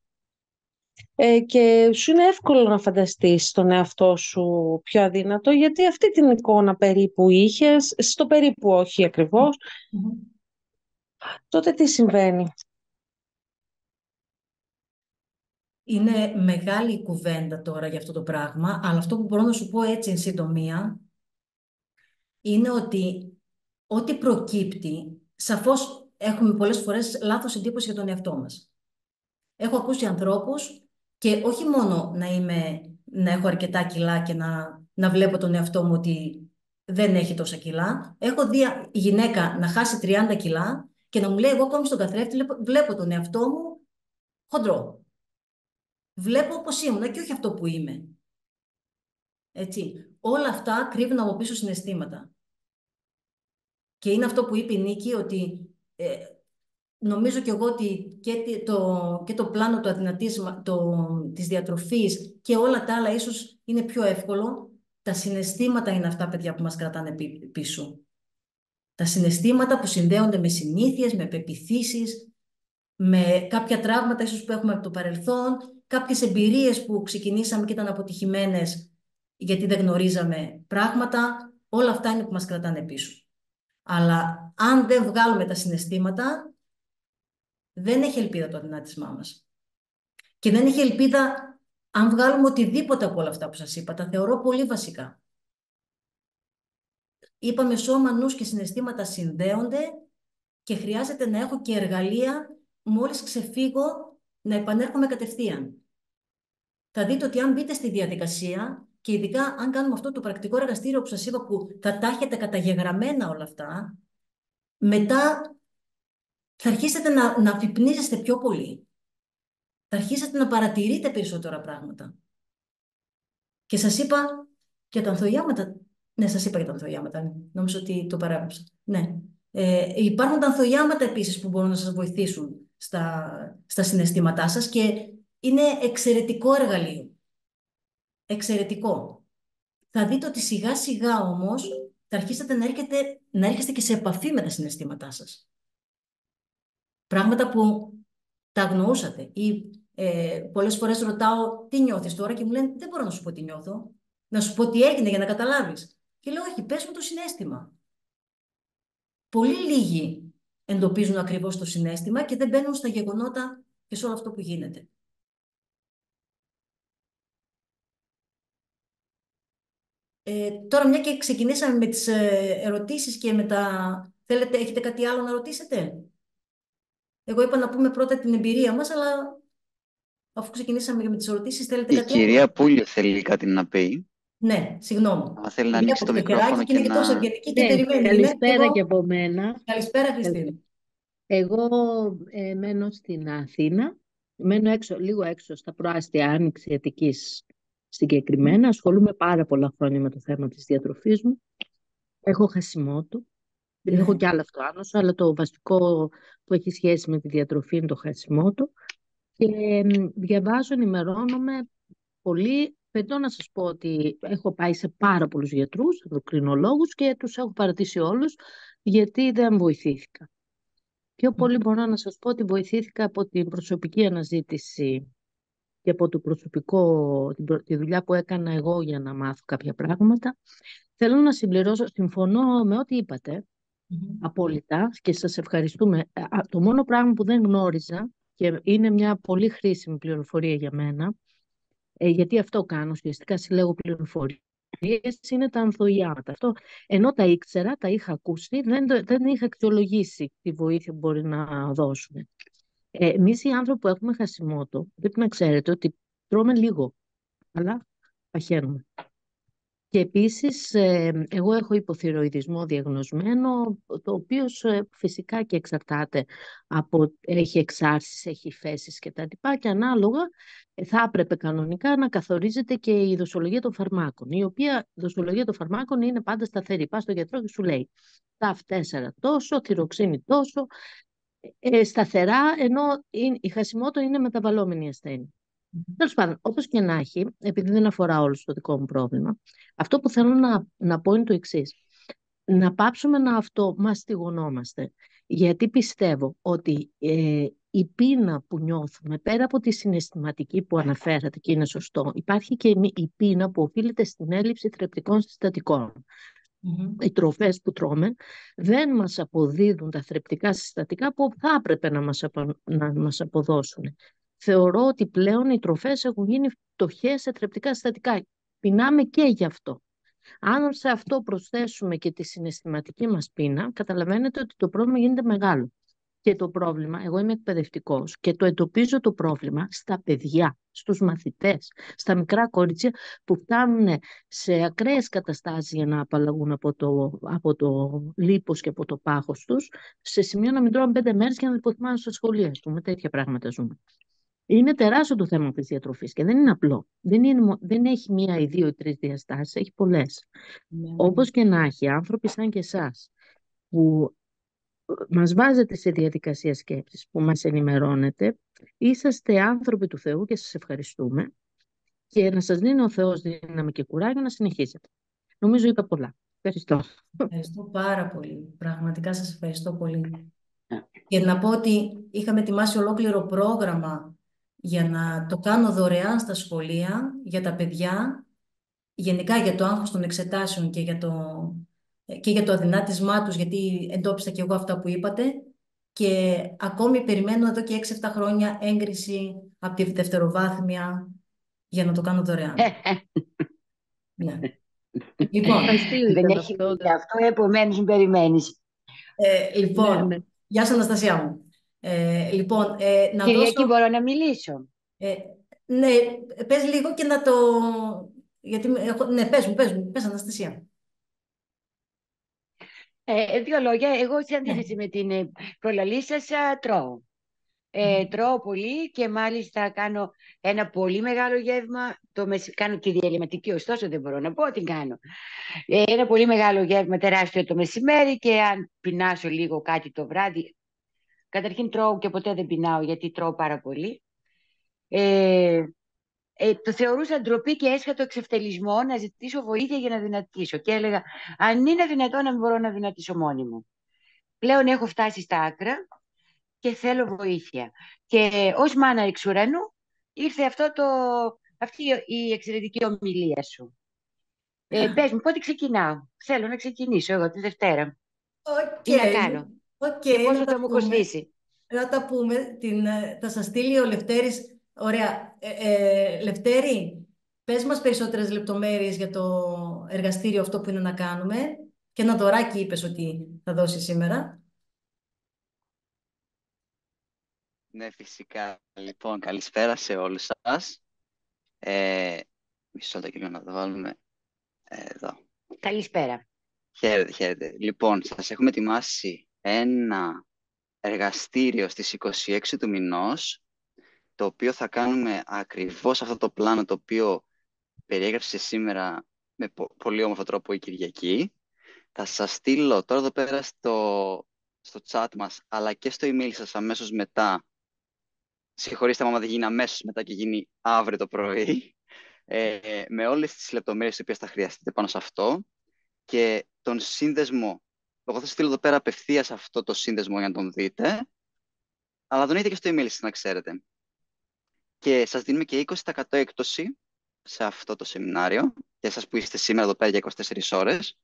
Και σου είναι εύκολο να φανταστείς τον εαυτό σου πιο αδύνατο, γιατί αυτή την εικόνα περίπου είχες, στο περίπου όχι ακριβώς. Τότε τι συμβαίνει? Είναι μεγάλη κουβέντα τώρα για αυτό το πράγμα, αλλά αυτό που μπορώ να σου πω έτσι εν συντομία είναι ότι ό,τι προκύπτει, σαφώς έχουμε πολλές φορές λάθος εντύπωση για τον εαυτό μας. Έχω ακούσει ανθρώπους και όχι μόνο να έχω αρκετά κιλά και να βλέπω τον εαυτό μου ότι δεν έχει τόσα κιλά. Έχω δει γυναίκα να χάσει 30 κιλά και να μου λέει εγώ ακόμη στον καθρέφτη βλέπω τον εαυτό μου χοντρό. Βλέπω όπως ήμουν και όχι αυτό που είμαι. Έτσι. Όλα αυτά κρύβουν από πίσω συναισθήματα. Και είναι αυτό που είπε η Νίκη, ότι νομίζω κι εγώ ότι και το πλάνο του της διατροφής και όλα τα άλλα ίσως είναι πιο εύκολο. Τα συναισθήματα είναι αυτά, παιδιά, που μας κρατάνε πίσω. Τα συναισθήματα που συνδέονται με συνήθειες, με πεποιθήσεις, με κάποια τραύματα ίσως που έχουμε από το παρελθόν, κάποιες εμπειρίες που ξεκινήσαμε και ήταν αποτυχημένες γιατί δεν γνωρίζαμε πράγματα. Όλα αυτά είναι που μας κρατάνε πίσω. Αλλά αν δεν βγάλουμε τα συναισθήματα, δεν έχει ελπίδα το αδυνάτισμά μας. Και δεν έχει ελπίδα αν βγάλουμε οτιδήποτε από όλα αυτά που σας είπα. Τα θεωρώ πολύ βασικά. Είπαμε σώμα, νους και συναισθήματα συνδέονται και χρειάζεται να έχω και εργαλεία μόλις ξεφύγω να επανέρχομαι κατευθείαν. Θα δείτε ότι αν μπείτε στη διαδικασία και ειδικά αν κάνουμε αυτό το πρακτικό εργαστήριο που σας είπα που θα τα έχετε καταγεγραμμένα όλα αυτά, μετά θα αρχίσετε να αφυπνίζεστε πιο πολύ. Θα αρχίσετε να παρατηρείτε περισσότερα πράγματα. Και σας είπα και τα ανθογιάματα. Ναι, σας είπα για τα ανθογιάματα. Νομίζω ότι το παράγραψα. Ναι. Υπάρχουν τα ανθογιάματα επίσης που μπορούν να σας βοηθήσουν στα συναισθήματά σας και είναι εξαιρετικό εργαλείο. Εξαιρετικό. Θα δείτε ότι σιγά σιγά όμως θα αρχίσετε να έρχεστε και σε επαφή με τα συναισθήματά σας. Πράγματα που τα αγνοούσατε. Ή πολλές φορές ρωτάω τι νιώθεις τώρα και μου λένε δεν μπορώ να σου πω τι νιώθω. Να σου πω τι έγινε για να καταλάβεις. Και λέω όχι, πες μου το συναίσθημα. Πολύ λίγοι εντοπίζουν ακριβώς το συναίσθημα και δεν μπαίνουν στα γεγονότα και σε όλο αυτό που γίνεται. Τώρα μια και ξεκινήσαμε με τις ερωτήσεις και με τα... έχετε κάτι άλλο να ρωτήσετε? Εγώ είπα να πούμε πρώτα την εμπειρία μας, αλλά αφού ξεκινήσαμε με τις ερωτήσεις, θέλετε κάτι άλλο? Η κυρία Πούλιο θέλει κάτι να πει. Ναι, συγγνώμη. Αν θέλει να ανοίξει το Βλέπω μικρόφωνο και και είναι και τόσο να... ευγενική και Ναι, περιμένει. καλησπέρα και από μένα. Καλησπέρα, Χριστίνα. Εγώ μένω στην Αθήνα, μένω λίγο έξω στα προάστια Άνοιξη Αττικής συγκεκριμένα. Ασχολούμαι πάρα πολλά χρόνια με το θέμα της διατροφής μου. Έχω χασιμότο. Ναι. Έχω κι άλλα αυτοάνωσα, αλλά το βασικό που έχει σχέση με τη διατροφή είναι το χασιμότο. Και διαβάζω, ενημερώνομαι πολύ. Πετώ να σας πω ότι έχω πάει σε πάρα πολλούς γιατρούς, ενδοκρινολόγους και τους έχω παρατήσει όλους γιατί δεν βοηθήθηκα. Πιο πολύ μπορώ να σας πω ότι βοηθήθηκα από την προσωπική αναζήτηση και από το τη δουλειά που έκανα εγώ για να μάθω κάποια πράγματα. Θέλω να συμπληρώσω, συμφωνώ με ό,τι είπατε, απόλυτα, και σας ευχαριστούμε. Το μόνο πράγμα που δεν γνώριζα Και είναι μια πολύ χρήσιμη πληροφορία για μένα, γιατί αυτό κάνω, ουσιαστικά συλλέγω πληροφορίες, είναι τα ανθοϊάματα. Αυτό, ενώ τα ήξερα, τα είχα ακούσει, δεν είχα αξιολογήσει τη βοήθεια που μπορεί να δώσουν. Εμείς οι άνθρωποι που έχουμε Χασιμότο, πρέπει να ξέρετε ότι τρώμε λίγο, αλλά παχαίνουμε. Και επίσης, εγώ έχω υποθυροειδισμό διαγνωσμένο, το οποίο φυσικά και εξαρτάται έχει εξάρσεις, έχει υφέσεις και τα λοιπά, και ανάλογα θα έπρεπε κανονικά να καθορίζεται και η δοσολογία των φαρμάκων, η οποία δοσολογία των φαρμάκων είναι πάντα σταθερή. Πας στον γιατρό και σου λέει ταφ 4 τόσο, θυροξίνη τόσο, σταθερά, ενώ η Χασιμότο είναι μεταβαλλόμενη ασθένεια. Τέλος πάντων, όπως και να έχει, επειδή δεν αφορά όλο το δικό μου πρόβλημα, αυτό που θέλω να πω είναι το εξής. Να πάψουμε να αυτομαστιγωνόμαστε. Γιατί πιστεύω ότι η πείνα που νιώθουμε, πέρα από τη συναισθηματική που αναφέρατε και είναι σωστό, υπάρχει και η πείνα που οφείλεται στην έλλειψη θρεπτικών συστατικών. Οι τροφές που τρώμε δεν μας αποδίδουν τα θρεπτικά συστατικά που θα έπρεπε να μας αποδώσουν. Θεωρώ ότι πλέον οι τροφές έχουν γίνει φτωχές σε θρεπτικά συστατικά. Πεινάμε και γι' αυτό. Αν σε αυτό προσθέσουμε και τη συναισθηματική μας πείνα, καταλαβαίνετε ότι το πρόβλημα γίνεται μεγάλο. Και το πρόβλημα, εγώ είμαι εκπαιδευτικός και το εντοπίζω το πρόβλημα στα παιδιά, στους μαθητές, στα μικρά κορίτσια που φτάνουν σε ακραίες καταστάσεις για να απαλλαγούν από το λίπος και από το πάχος τους, σε σημείο να μην τρώνε 5 μέρες και να υποθυμάνουν στα σχολεία τους. Με τέτοια πράγματα ζούμε. Είναι τεράστιο το θέμα της διατροφής και δεν είναι απλό. Δεν έχει μία ή δύο ή τρεις διαστάσεις, έχει πολλές. Όπως και να έχει, άνθρωποι σαν και εσάς, που μας βάζετε σε διαδικασία σκέψης, που μας ενημερώνετε, είσαστε άνθρωποι του Θεού και σας ευχαριστούμε, και να σας δίνει ο Θεός δύναμη και κουράγιο να συνεχίσετε. Νομίζω είπα πολλά. Ευχαριστώ. Ευχαριστώ πάρα πολύ. Πραγματικά σας ευχαριστώ πολύ. Και να πω ότι είχαμε ετοιμάσει ολόκληρο πρόγραμμα για να το κάνω δωρεάν στα σχολεία, για τα παιδιά, γενικά για το άγχος των εξετάσεων και για το αδυνάτισμά τους, γιατί εντόπισα και εγώ αυτά που είπατε. Και ακόμη περιμένω εδώ και 6-7 χρόνια έγκριση από τη δευτεροβάθμια για να το κάνω δωρεάν. Ναι. Λοιπόν, δεν έχει βγει αυτό, επομένως μην περιμένεις. Λοιπόν, ναι. Γεια σου Αναστασία μου. Λοιπόν, να Κυριακή δώσω... μπορώ να μιλήσω. Ναι, πες λίγο και να το... Γιατί ναι, πες Αναστασία. Δύο λόγια. Εγώ σε αντίθεση με την προλαλή σας τρώω. Τρώω πολύ και μάλιστα κάνω ένα πολύ μεγάλο γεύμα. Κάνω τη διαλυματική, ωστόσο δεν μπορώ να πω τι κάνω. Ένα πολύ μεγάλο γεύμα, τεράστιο το μεσημέρι, και αν πεινάσω λίγο κάτι το βράδυ. Καταρχήν τρώω και ποτέ δεν πεινάω γιατί τρώω πάρα πολύ. Το θεωρούσα ντροπή και έσχατο εξευτελισμό να ζητήσω βοήθεια για να δυνατήσω. Και έλεγα, αν είναι δυνατόν να μην μπορώ να δυνατήσω μόνη μου. Πλέον έχω φτάσει στα άκρα και θέλω βοήθεια. Και ως μάνα εξ ουρανού ήρθε αυτή η εξαιρετική ομιλία σου. Πες μου, πότε ξεκινάω. Θέλω να ξεκινήσω εγώ τη Δευτέρα. Τι να κάνω. Και πόσο θα μου κοστίσει. Να τα πούμε. Θα σας στείλει ο Λευτέρης. Ωραία. Λευτέρη, πες μας περισσότερες λεπτομέρειες για το εργαστήριο αυτό που είναι να κάνουμε. Και ένα δωράκι είπες ότι θα δώσει σήμερα. Ναι, φυσικά. Λοιπόν, καλησπέρα σε όλους σας. Μισό λεπτό να το βάλουμε εδώ. Καλησπέρα. Χαίρετε, χαίρετε. Λοιπόν, σας έχουμε ετοιμάσει ένα εργαστήριο στις 26 του μηνός, το οποίο θα κάνουμε ακριβώς αυτό το πλάνο το οποίο περιέγραψε σήμερα με πολύ όμορφο τρόπο η Κυριακή. Θα σας στείλω τώρα εδώ πέρα στο chat μας, αλλά και στο email σας αμέσως μετά. Συγχωρήστε άμα δεν γίνει αμέσως μετά και γίνει αύριο το πρωί. Με όλες τις λεπτομέρειες τις οποίες θα χρειαστείτε πάνω σε αυτό και τον σύνδεσμο. Εγώ θα σας στείλω εδώ πέρα απευθείας αυτό το σύνδεσμο για να τον δείτε, αλλά τον έχετε και στο email σας να ξέρετε. Και σας δίνουμε και 20% έκπτωση σε αυτό το σεμινάριο, για εσάς που είστε σήμερα εδώ πέρα για 24 ώρες,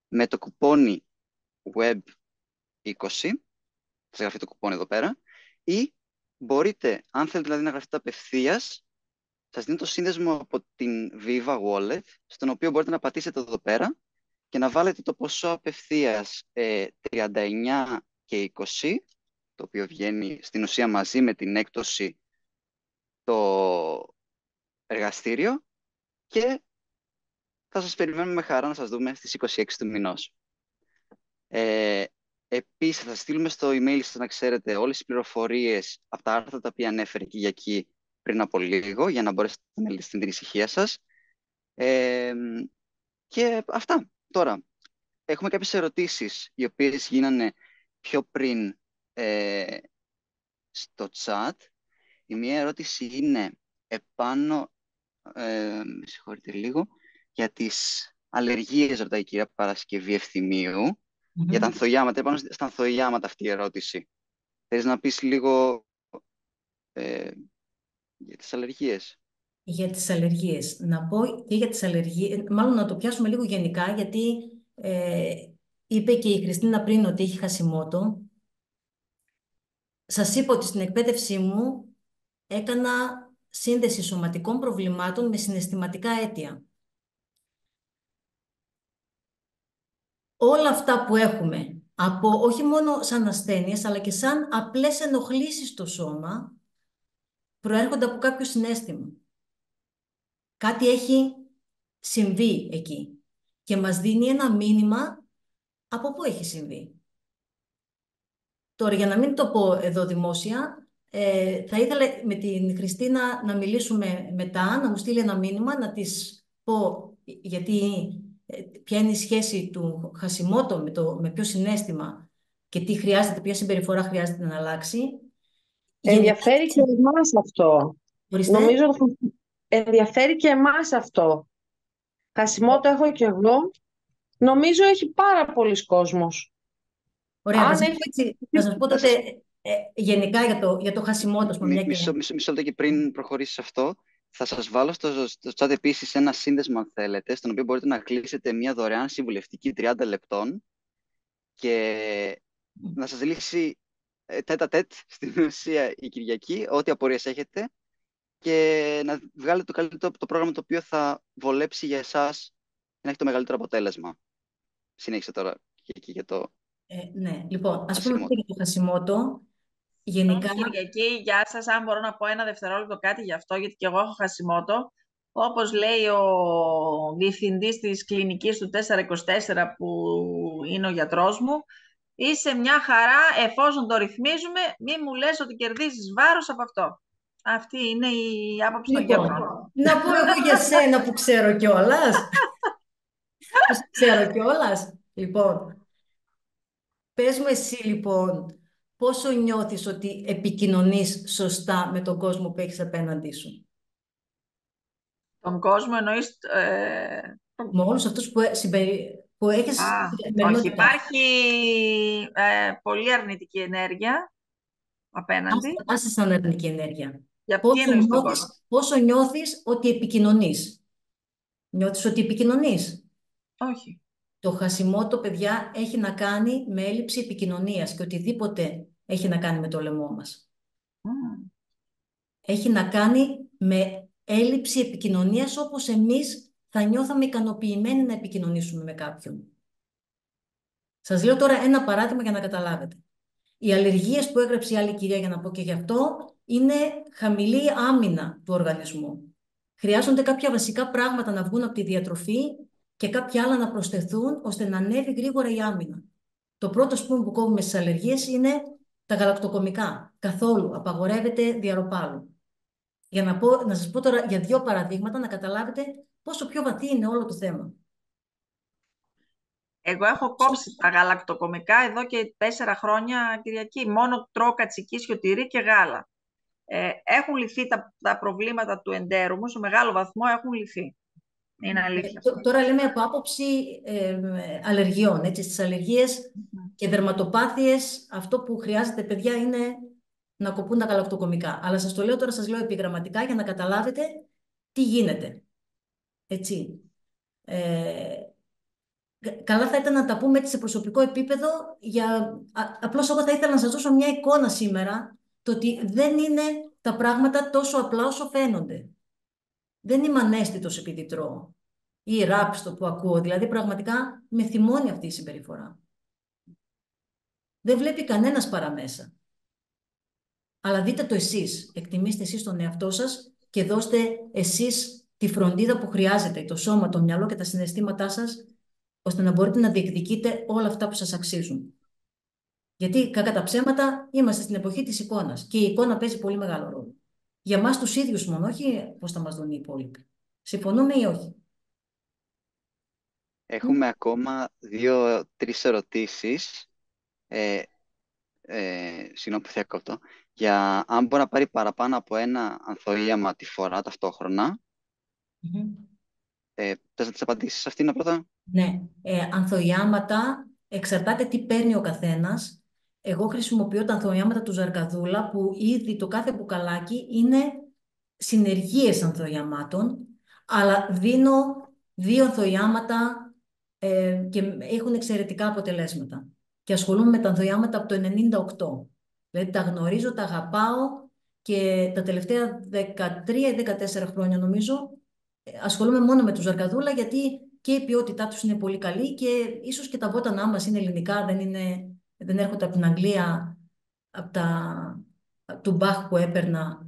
με το κουπόνι WEB20, σας γράφει το κουπόνι εδώ πέρα, ή μπορείτε, αν θέλετε δηλαδή να γραφτείτε απευθείας, σας δίνω το σύνδεσμο από την Viva Wallet, στον οποίο μπορείτε να πατήσετε εδώ πέρα και να βάλετε το ποσό απευθείας 39 και 20, το οποίο βγαίνει στην ουσία μαζί με την έκπτωση το εργαστήριο, και θα σας περιμένουμε με χαρά να σας δούμε στις 26 του μηνός. Επίσης, θα σας στείλουμε στο email σας να ξέρετε όλες τις πληροφορίες από τα άρθρα τα οποία ανέφερε η Κυριακή πριν από λίγο, για να μπορέσετε να λύσετε την ησυχία σας. Και αυτά. Τώρα, έχουμε κάποιες ερωτήσεις οι οποίες γίνανε πιο πριν στο chat. Η μία ερώτηση είναι επάνω, με συγχωρείτε λίγο, για τις αλλεργίες, ρωτάει η κυρία Παρασκευή Ευθυμίου. Για τα ανθογιάματα, επάνω στα ανθογιάματα αυτή η ερώτηση. Θέλεις να πεις λίγο για τις αλλεργίες? Για τις αλλεργίες. Να πω και για τις αλλεργίες, μάλλον να το πιάσουμε λίγο γενικά, γιατί είπε και η Χριστίνα πριν ότι έχει χασιμότο. Σας είπα ότι στην εκπαίδευσή μου έκανα σύνδεση σωματικών προβλημάτων με συναισθηματικά αίτια. Όλα αυτά που έχουμε, όχι μόνο σαν ασθένειες, αλλά και σαν απλές ενοχλήσεις στο σώμα, προέρχονται από κάποιο συναίσθημα. Κάτι έχει συμβεί εκεί και μας δίνει ένα μήνυμα από πού έχει συμβεί. Τώρα, για να μην το πω εδώ δημόσια, θα ήθελα με την Χριστίνα να μιλήσουμε μετά, να μου στείλει ένα μήνυμα, να της πω ποια είναι η σχέση του Χασιμότο με ποιο συναίσθημα και τι χρειάζεται, ποια συμπεριφορά χρειάζεται να αλλάξει. Ενδιαφέρει και εμάς αυτό. Ορίστε. Νομίζω ότι ενδιαφέρει και εμάς αυτό. Χασιμότο έχω και εγώ. Νομίζω έχει πάρα πολλοί κόσμος. Ωραία, να σας πω τότε γενικά για το Χασιμότο. Μισό λεπτό και πριν προχωρήσεις σε αυτό, θα σας βάλω στο chat επίσης ένα σύνδεσμο, αν θέλετε, στον οποίο μπορείτε να κλείσετε μια δωρεάν συμβουλευτική 30 λεπτών και να σας λύσει τέτα-τέτ στην ουσία η Κυριακή, ό,τι απορίες έχετε, και να βγάλετε το καλύτερο το πρόγραμμα το οποίο θα βολέψει για εσάς και να έχει το μεγαλύτερο αποτέλεσμα. Συνέχισε τώρα και για το... Ναι, λοιπόν, ας πούμε για το Χασιμότο. Γενικά... Κυριακή, γεια σας. Αν μπορώ να πω ένα δευτερόλεπτο κάτι γι' αυτό, γιατί και εγώ έχω Χασιμότο. Όπως λέει ο διευθυντής της κλινικής του 424, που είναι ο γιατρός μου, είσαι μια χαρά εφόσον το ρυθμίζουμε, μη μου λες ότι κερδίζεις βάρος από αυτό. Αυτή είναι η άποψη των γιατρών. Να πω εγώ για σένα που ξέρω κιόλας. Ξέρω κιόλας. Λοιπόν, πες μου εσύ λοιπόν, πόσο νιώθεις ότι επικοινωνείς σωστά με τον κόσμο που έχεις απέναντί σου? Τον κόσμο εννοείς... Με όλους αυτούς που έχεις... όχι, υπάρχει πολύ αρνητική ενέργεια απέναντι. Άσε σαν αρνητική ενέργεια. Για πόσο νιώθεις ότι επικοινωνείς? Νιώθεις ότι επικοινωνείς? Όχι. Το Χασιμότο, παιδιά, έχει να κάνει με έλλειψη επικοινωνίας και οτιδήποτε έχει να κάνει με το λαιμό μας. Έχει να κάνει με έλλειψη επικοινωνίας, όπως εμείς θα νιώθαμε ικανοποιημένοι να επικοινωνήσουμε με κάποιον. Σας λέω τώρα ένα παράδειγμα για να καταλάβετε. Οι αλλεργίες που έγραψε η άλλη κυρία, για να πω και γι' αυτό, είναι χαμηλή άμυνα του οργανισμού. Χρειάζονται κάποια βασικά πράγματα να βγουν από τη διατροφή και κάποια άλλα να προσθεθούν, ώστε να ανέβει γρήγορα η άμυνα. Το πρώτο σπούν που κόβουμε στις αλλεργίες είναι τα γαλακτοκομικά. Καθόλου. Απαγορεύεται διαρροπάλου. Να σας πω τώρα για 2 παραδείγματα, να καταλάβετε πόσο πιο βαθύ είναι όλο το θέμα. Εγώ έχω κόψει τα γαλακτοκομικά εδώ και 4 χρόνια, Κυριακή. Μόνο τρώω κατσικίσιο τυρί και γάλα. Έχουν λυθεί τα προβλήματα του εντέρου μου, σε μεγάλο βαθμό έχουν λυθεί. Είναι αλήθεια. Τώρα λέμε από άποψη αλλεργιών. Έτσι, στις αλλεργίες και δερματοπάθειες, αυτό που χρειάζεται, παιδιά, είναι να κοπούν τα γαλακτοκομικά. Αλλά σας το λέω τώρα, σας λέω επιγραμματικά, για να καταλάβετε τι γίνεται. Έτσι. Καλά θα ήταν να τα πούμε έτσι σε προσωπικό επίπεδο. Απλώς εγώ θα ήθελα να σας δώσω μια εικόνα σήμερα το ότι δεν είναι τα πράγματα τόσο απλά όσο φαίνονται. Δεν είμαι αναίσθητος επειδή τρώω ή ράπιστο που ακούω. Δηλαδή, πραγματικά με θυμώνει αυτή η συμπεριφορά. Δεν βλέπει κανένας παραμέσα. Αλλά δείτε το εσείς. Εκτιμήστε εσείς τον εαυτό σας και δώστε εσείς τη φροντίδα που χρειάζεται, το σώμα, το μυαλό και τα συναισθήματά σας, ώστε να μπορείτε να διεκδικείτε όλα αυτά που σας αξίζουν. Γιατί, κακά τα ψέματα, είμαστε στην εποχή της εικόνας και η εικόνα παίζει πολύ μεγάλο ρόλο. Για εμάς τους ίδιους μόνο, όχι πώς θα μας δουν οι υπόλοιποι. Συμφωνούμε ή όχι? Έχουμε ακόμα 2-3 ερωτήσεις. Συγγνώμη που διακόπτω. Για αν μπορεί να πάρει παραπάνω από ένα ανθοίαμα τη φορά ταυτόχρονα. Θες να τις απαντήσεις αυτήν πρώτα? Ναι. Ανθοϊάματα, εξαρτάται τι παίρνει ο καθένας. Εγώ χρησιμοποιώ τα ανθοϊάματα του Ζαρκαδούλα, που ήδη το κάθε μπουκαλάκι είναι συνεργείες ανθοϊαμάτων, αλλά δίνω 2 ανθοϊάματα και έχουν εξαιρετικά αποτελέσματα. Και ασχολούμαι με τα ανθοϊάματα από το 98. Δηλαδή τα γνωρίζω, τα αγαπάω και τα τελευταία 13 ή 14 χρόνια νομίζω ασχολούμαι μόνο με τους Ζαρκαδούλα, γιατί και η ποιότητά τους είναι πολύ καλή και ίσως και τα βότανά μας είναι ελληνικά, δεν έρχονται από την Αγγλία, του Μπαχ που έπαιρνα.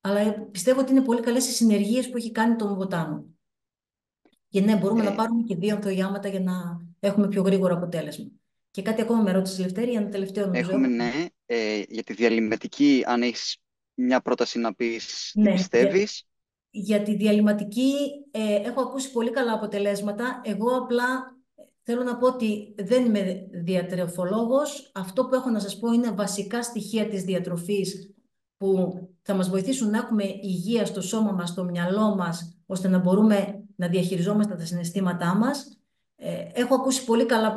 Αλλά πιστεύω ότι είναι πολύ καλές οι συνεργείες που έχει κάνει τον βοτάνο. Και ναι, μπορούμε να πάρουμε και 2 ανθοϊάματα για να έχουμε πιο γρήγορο αποτέλεσμα. Και κάτι ακόμα με ρώτησε, Λευτέρη, ένα τελευταίο νομίζω. Έχουμε, ναι, για τη διαλυματική, αν έχεις μια πρόταση να πεις, τι Ναι, πιστεύεις. Για τη διαλυματική έχω ακούσει πολύ καλά αποτελέσματα. Εγώ απλά θέλω να πω ότι δεν είμαι διατροφολόγος. Αυτό που έχω να σας πω είναι βασικά στοιχεία της διατροφής που θα μας βοηθήσουν να έχουμε υγεία στο σώμα μας, στο μυαλό μας, ώστε να μπορούμε να διαχειριζόμαστε τα συναισθήματά μας. Έχω ακούσει πολύ καλά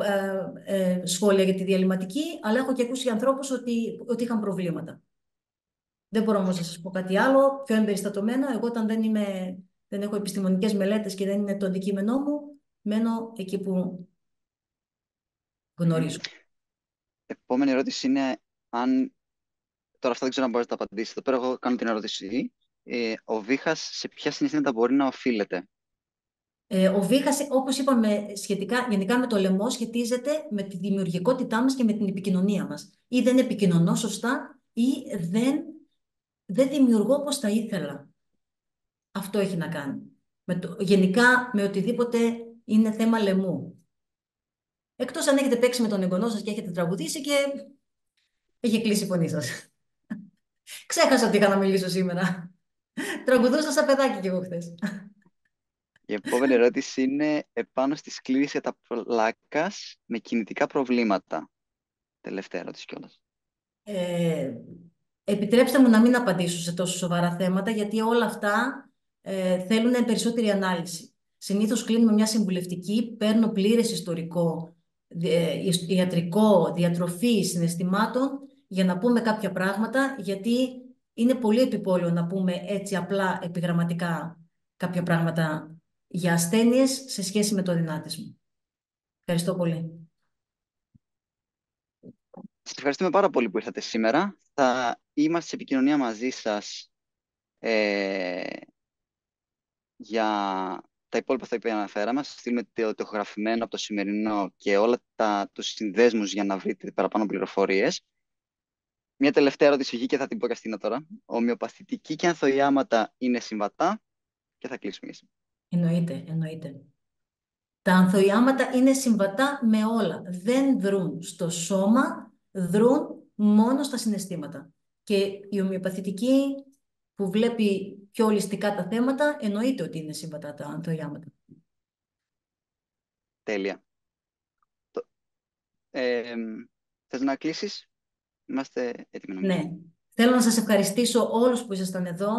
σχόλια για τη διαλυματική, αλλά έχω και ακούσει ανθρώπους ότι είχαν προβλήματα. Δεν μπορώ όμως να σας πω κάτι άλλο, πιο εμπεριστατωμένο. Εγώ όταν δεν έχω επιστημονικές μελέτες και δεν είναι το αντικείμενό μου, μένω εκεί που γνωρίζω. Επόμενη ερώτηση είναι αν... Τώρα αυτά δεν ξέρω αν μπορείτε να τα απαντήσετε. Εδώ πέρα εγώ κάνω την ερώτηση. Ο βήχας σε ποια συναισθήματα μπορεί να οφείλεται? Ο βήχας, όπως είπαμε, γενικά με το λαιμό, σχετίζεται με τη δημιουργικότητά μας και με την επικοινωνία μας. Ή δεν επικοινωνώ σωστά ή δεν δημιουργώ όπως θα ήθελα. Αυτό έχει να κάνει. Γενικά με οτιδήποτε είναι θέμα λαιμού. Εκτός αν έχετε παίξει με τον εγγονό σας και έχετε τραγουδήσει και έχει κλείσει η φωνή σας. Ξέχασα τι είχα να μιλήσω σήμερα. Τραγουδούσα σαν παιδάκι κι εγώ χθες. Η επόμενη ερώτηση είναι επάνω στη σκλήρυνση καταπλάκας με κινητικά προβλήματα. Τελευταία ερώτηση κιόλας. Επιτρέψτε μου να μην απαντήσω σε τόσο σοβαρά θέματα, γιατί όλα αυτά θέλουν περισσότερη ανάλυση. Συνήθως κλείνουμε μια συμβουλευτική, παίρνω πλήρες ιστορικό, ιατρικό, διατροφή συναισθημάτων για να πούμε κάποια πράγματα, γιατί είναι πολύ επιπόλαιο να πούμε έτσι απλά επιγραμματικά κάποια πράγματα για ασθένειες σε σχέση με το δυνάτισμα. Ευχαριστώ πολύ. Σας ευχαριστούμε πάρα πολύ που ήρθατε σήμερα. Θα είμαστε σε επικοινωνία μαζί σας για τα υπόλοιπα τα οποία αναφέραμε. Σας στείλουμε το ηχογραφημένο από το σημερινό και όλα τους συνδέσμους για να βρείτε παραπάνω πληροφορίες. Μια τελευταία ερώτηση βγήκε, θα την πω και αυτήν τώρα. Ομοιοπαθητική και ανθοϊάματα είναι συμβατά? Και θα κλείσουμε για σήμερα. Εννοείται. Τα ανθοϊάματα είναι συμβατά με όλα. Δεν δρούν στο σώμα, δρούν μόνο στα συναισθήματα. Και η ομοιοπαθητική που βλέπει πιο ολιστικά τα θέματα, εννοείται ότι είναι συμβατά τα ανθοϊάματα. Τέλεια. Θες να κλείσεις? Είμαστε έτοιμοι νομίζω. Ναι. Θέλω να σας ευχαριστήσω όλους που ήσασταν εδώ,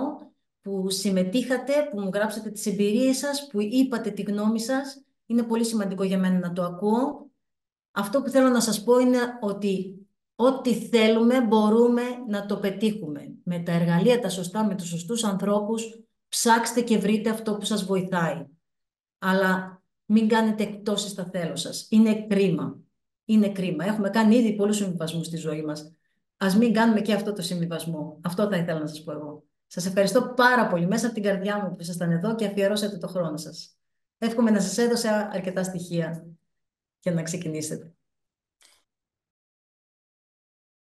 που συμμετείχατε, που μου γράψατε τις εμπειρίες σας, που είπατε τη γνώμη σας. Είναι πολύ σημαντικό για μένα να το ακούω. Αυτό που θέλω να σας πω είναι ότι ό,τι θέλουμε μπορούμε να το πετύχουμε. Με τα εργαλεία τα σωστά, με τους σωστούς ανθρώπους, ψάξτε και βρείτε αυτό που σας βοηθάει. Αλλά μην κάνετε εκτόσεις στα θέλω σας. Είναι κρίμα. Είναι κρίμα. Έχουμε κάνει ήδη πολλούς συμβιβασμούς στη ζωή μας. ας μην κάνουμε και αυτό το συμβιβασμό. Αυτό θα ήθελα να σας πω εγώ. Σας ευχαριστώ πάρα πολύ μέσα από την καρδιά μου που ήσασταν εδώ και αφιερώσατε το χρόνο σας. Εύχομαι να σας έδωσα αρκετά στοιχεία για να ξεκινήσετε.